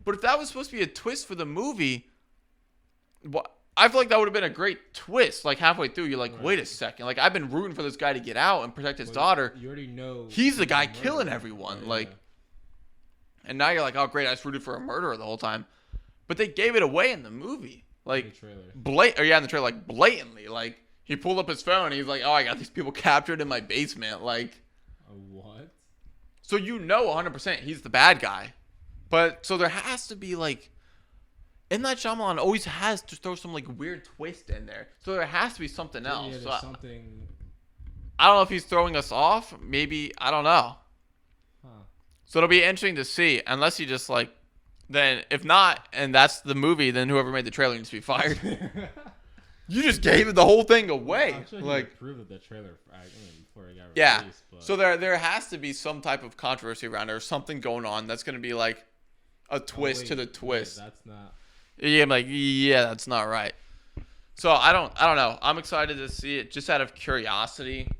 But if that was supposed to be a twist for the movie, I feel like that would have been a great twist. Like halfway through, you're like, right. Wait a second. Like I've been rooting for this guy to get out and protect his daughter.
You already know
he's the guy killing everyone.
Yeah.
Like, and now you're like, oh great, I just rooted for a murderer the whole time. But they gave it away in the movie. Like, in the trailer, like, blatantly. Like, he pulled up his phone, and he's like, oh, I got these people captured in my basement. Like.
What?
So you know 100% he's the bad guy. But, so there has to be, like, M. Night Shyamalan always has to throw some, like, weird twist in there. So there has to be something else.
Yeah,
so
something.
I don't know if he's throwing us off. Maybe, I don't know.
Huh.
So it'll be interesting to see. Unless you just, like, then if not, and that's the movie, then whoever made the trailer needs to be fired. You just gave the whole thing away.
I'm sure
like,
approved of the trailer before it got
yeah.
released. But.
So there has to be some type of controversy around it or something going on that's going to be like a twist to the twist.
Wait, that's not.
Yeah, I'm like, yeah, that's not right. So I don't know. I'm excited to see it just out of curiosity.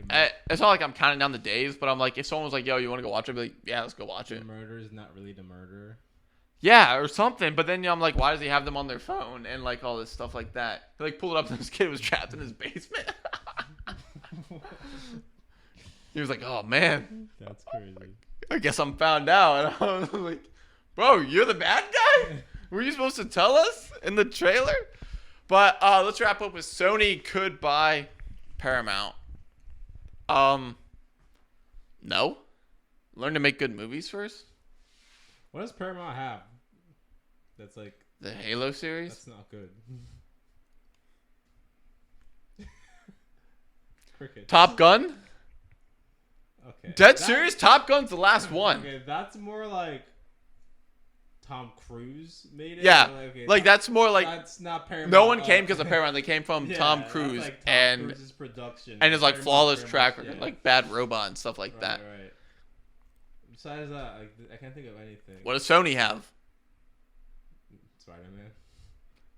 It's not like I'm counting down the days, but I'm like, if someone was like, yo, you want to go watch it? I'd be like, yeah, let's go watch it.
The murder is not really the murderer.
Yeah, or something. But then I'm like, why does he have them on their phone and like all this stuff like that? He like pulled it up and this kid was trapped in his basement. He was like, oh man.
That's crazy.
I guess I'm found out. And I was like, bro, you're the bad guy? Were you supposed to tell us in the trailer? But let's wrap up with Sony could buy Paramount. No. Learn to make good movies first.
What does Paramount have? That's like
the Halo series.
That's not good. Cricket.
Top Gun.
Okay.
Dead serious? Top Gun's the last one.
Okay, that's more like Tom Cruise made it.
Yeah,
okay,
like that's more like
that's not Paramount.
No one came because of Paramount. They came from Tom Cruise
like
and
Cruise's production
and his like flawless track
much,
record, like Bad Robot and stuff like that.
Right. Besides that, I can't think of anything.
What does Sony have?
Spiderman.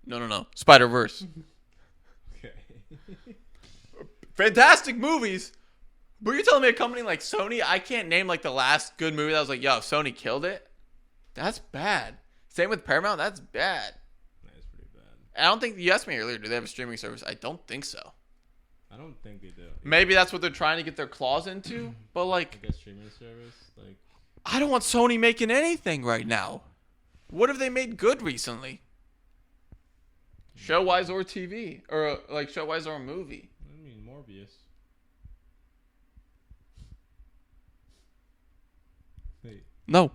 No. Spider-Verse.
Okay.
Fantastic movies. But you're telling me a company like Sony, I can't name like the last good movie that was like, yo, Sony killed it? That's bad. Same with Paramount, that's bad.
That is pretty bad.
I don't think, you asked me earlier, do they have a streaming service? I don't think so.
I don't think they do.
Maybe that's what they're trying to get their claws into, but like,
I guess streaming service, like.
I don't want Sony making anything right now. What have they made good recently? Show-wise or TV? Or like show-wise or a movie?
I mean, Morbius. Wait.
No.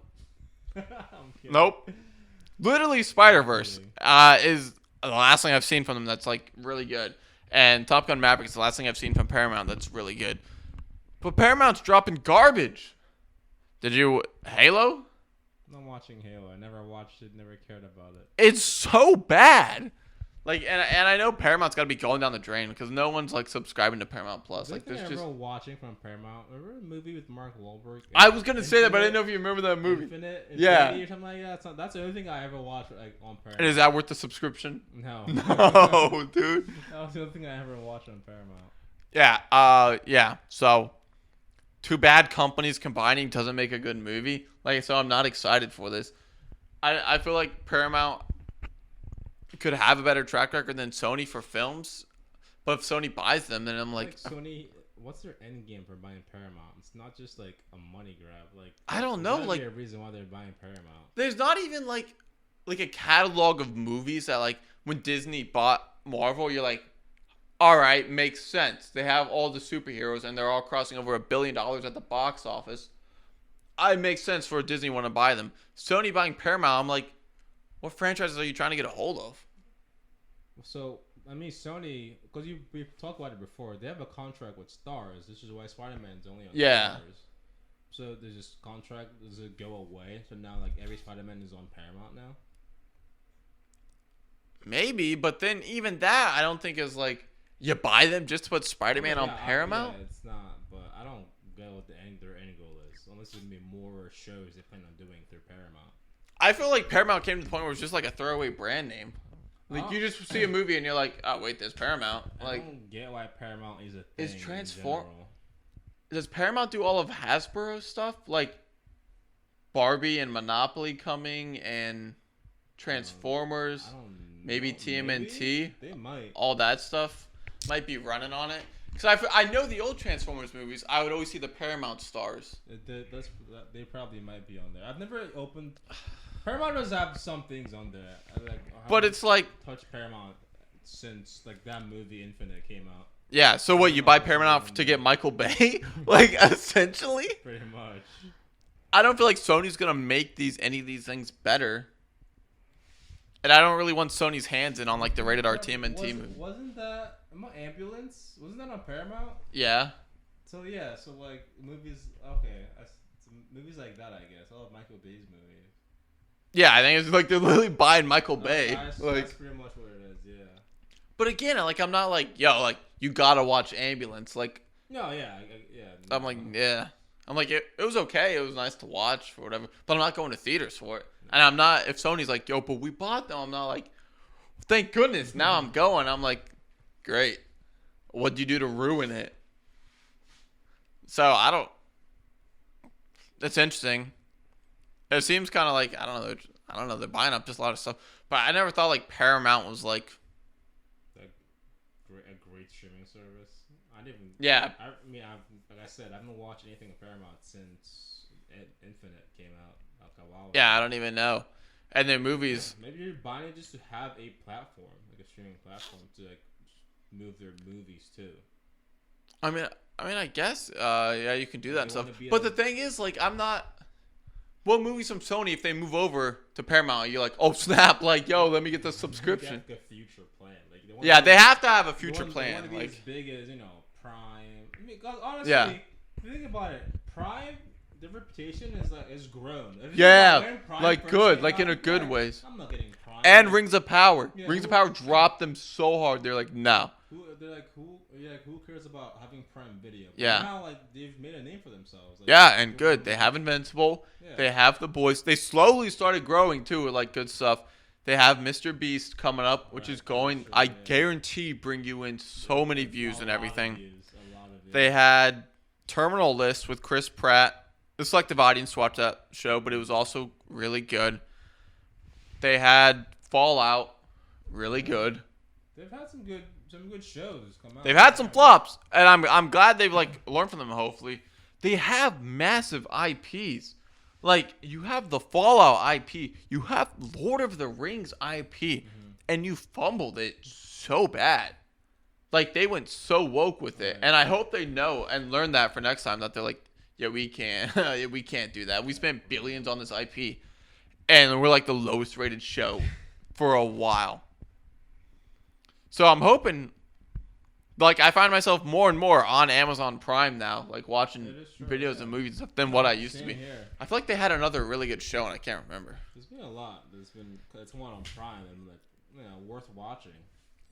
Nope. Literally Spider-Verse is the last thing I've seen from them that's like really good. And Top Gun Maverick is the last thing I've seen from Paramount that's really good. But Paramount's dropping garbage. Did you Halo?
I'm watching Halo. I never watched it, never cared about it.
It's so bad. Like, and I know Paramount's got to be going down the drain because no one's like subscribing to Paramount Plus.
The
Like,
thing
there's
I
just.
remember watching from Paramount. Remember a movie with Mark Wahlberg?
I was gonna say that, but I didn't know if you remember that movie.
Infinity
Yeah.
or something like that. That's the only thing I ever watched like on Paramount.
And is that worth the subscription?
No.
No, dude.
That was the only thing I ever watched on Paramount.
Yeah. Yeah. So, two bad companies combining doesn't make a good movie. Like, so I'm not excited for this. I feel like Paramount could have a better track record than Sony for films, but if Sony buys them, then I'm like
Sony. What's their end game for buying Paramount? It's not just like a money grab. Like,
I don't know. Like,
a reason why they're buying Paramount.
there's not even like a catalog of movies that like when Disney bought Marvel, you're like, all right, makes sense. They have all the superheroes and they're all crossing over $1 billion at the box office. It makes sense for Disney want to buy them. Sony buying Paramount, I'm like, what franchises are you trying to get a hold of?
So, I mean, Sony, because we've talked about it before, they have a contract with Stars. This is why Spider-Man's only on Stars. So, does this contract, does it go away? So now, like, every Spider-Man is on Paramount now?
Maybe, but then even that, I don't think is like, you buy them just to put Spider-Man on Paramount?
Yeah, it's not, but I don't get what their end goal is. Unless there's going to be more shows they plan on doing through Paramount.
I feel like Paramount came to the point where it's just like a throwaway brand name. Like, you just see a movie and you're like, oh, wait, there's Paramount. Like,
I don't get why Paramount is a thing.
Does Paramount do all of Hasbro stuff? Like, Barbie and Monopoly coming and Transformers, maybe TMNT?
They might.
All that stuff might be running on it. Because I know the old Transformers movies, I would always see the Paramount stars.
They probably might be on there. I've never opened... Paramount does have some things on there.
But it's like...
touched Paramount since like that movie Infinite came out.
Yeah, so what, you buy Paramount to get Michael Bay? Like, essentially?
Pretty much.
I don't feel like Sony's going to make any of these things better. And I don't really want Sony's hands in on, like, the rated R TMNT movie.
Wasn't that... Ambulance? Wasn't that on Paramount?
Yeah.
So, yeah. So, like, movies... Okay. Movies like that, I guess. All of Michael Bay's movies.
Yeah, I think it's like they're literally buying Michael Bay.
That's pretty much what it is, yeah.
But again, like, I'm not like, yo, like, you gotta watch Ambulance. Like...
No, yeah.
I'm like, yeah. I'm like, it was okay. It was nice to watch or whatever. But I'm not going to theaters for it. And I'm not... If Sony's like, yo, but we bought them. I'm not like, thank goodness. Now I'm going. I'm like... Great. What'd you do to ruin it? So, I don't... It's interesting. It seems kind of like, I don't know, they're buying up just a lot of stuff. But I never thought, like, Paramount was, like...
a great streaming service. I didn't...
Yeah.
I mean, like I said, I haven't watched anything on Paramount since Infinite came out. Like a while ago.
Yeah, I don't even know. And their movies...
Maybe you're buying it just to have a platform, like a streaming platform, to, like, move their movies too.
I mean, I guess, yeah, you can do that and stuff. But the thing is, like, I'm not... What movies from Sony, if they move over to Paramount, you're like, oh, snap, like, yo, let me get the subscription.
They have a future plan. Like,
they have to have a future plan.
They want to be
like,
as big as, Prime. I mean, honestly,
yeah.
If you think about it, Prime, their reputation is grown.
Yeah, like good, like in a good ways.
I'm not getting Prime.
And Rings of Power.
Yeah,
Rings of Power dropped them so hard. They're like, no.
Who cares about having Prime Video? But
yeah.
now, like, they've made a name for themselves. Like,
yeah, and good. They have Invincible.
Yeah.
They have The Boys. They slowly started growing, too, with, like, good stuff. They have Mr. Beast coming up, which is going, I guarantee, bring you in so many views and everything.
A lot of views.
They had Terminal List with Chris Pratt. The selective audience watched that show, but it was also really good. They had Fallout, really good.
They've had some good shows come out.
They've had some flops, and I'm glad they've like learned from them. Hopefully, they have massive IPs. Like you have the Fallout IP, you have Lord of the Rings IP, and you fumbled it so bad. Like they went so woke with it, and I hope they know and learn that for next time. That they're like, yeah, we can't do that. We spent billions on this IP, and we're like the lowest rated show for a while. So I'm hoping, like, I find myself more and more on Amazon Prime now, like, watching videos and movies and stuff than what I used to be.
Here.
I feel like they had another really good show, and I can't remember.
There's been a lot. It's one on Prime, and, like, worth watching.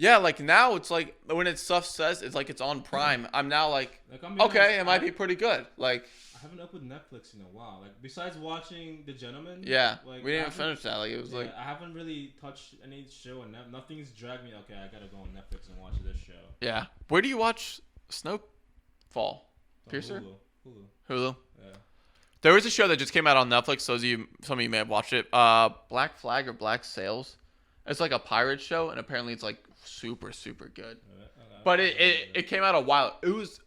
Yeah, like now it's like when it stuff says it's like it's on Prime. I'm now like okay, it might be pretty good. Like
I haven't opened Netflix in a while. Like besides watching The Gentleman.
Yeah,
like,
we didn't finish that. Like it was like
I haven't really touched any show and nothing's dragged me. Okay, I gotta go on Netflix and watch this show.
Yeah, where do you watch Snowfall? Piercer? Hulu.
Yeah.
There was a show that just came out on Netflix. Some of you may have watched it. Black Flag or Black Sails. It's like a pirate show, and apparently it's like super super good. But it came out a while. It was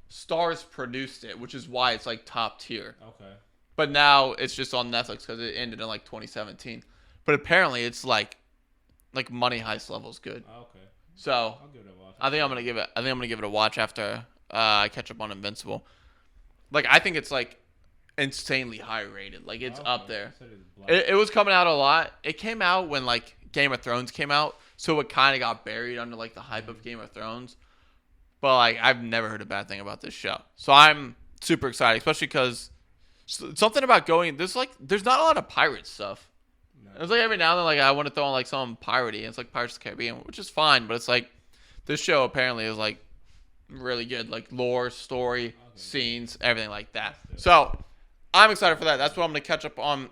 Stars produced it, which is why it's like top tier.
Okay.
But now it's just on Netflix because it ended in like 2017. But apparently it's like Money Heist levels good.
Okay.
So
I'll give it a watch.
I think I'm gonna give it a watch after I catch up on Invincible. Like I think it's like insanely high rated. Like it's up there. It was coming out a lot. It came out when like Game of Thrones came out, so it kind of got buried under like the hype of Game of Thrones. But like I've never heard a bad thing about this show, so I'm super excited, especially because something about there's not a lot of pirate stuff. No. It's like every now and then like I want to throw on like some piratey. It's like Pirates of the Caribbean, which is fine, but it's like this show apparently is like really good, like lore, story, scenes, everything like that. So I'm excited for that. That's what I'm gonna catch up on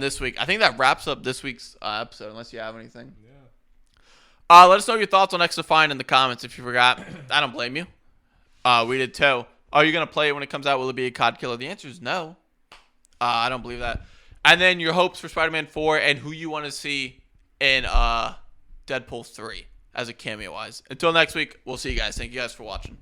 this week. I think that wraps up this week's episode, unless you have anything.
Yeah.
Let us know your thoughts on X-Defiant in the comments if you forgot. I don't blame you. We did too. Are you going to play it when it comes out? Will it be a COD killer? The answer is no. I don't believe that. And then your hopes for Spider-Man 4 and who you want to see in Deadpool 3 as a cameo-wise. Until next week, we'll see you guys. Thank you guys for watching.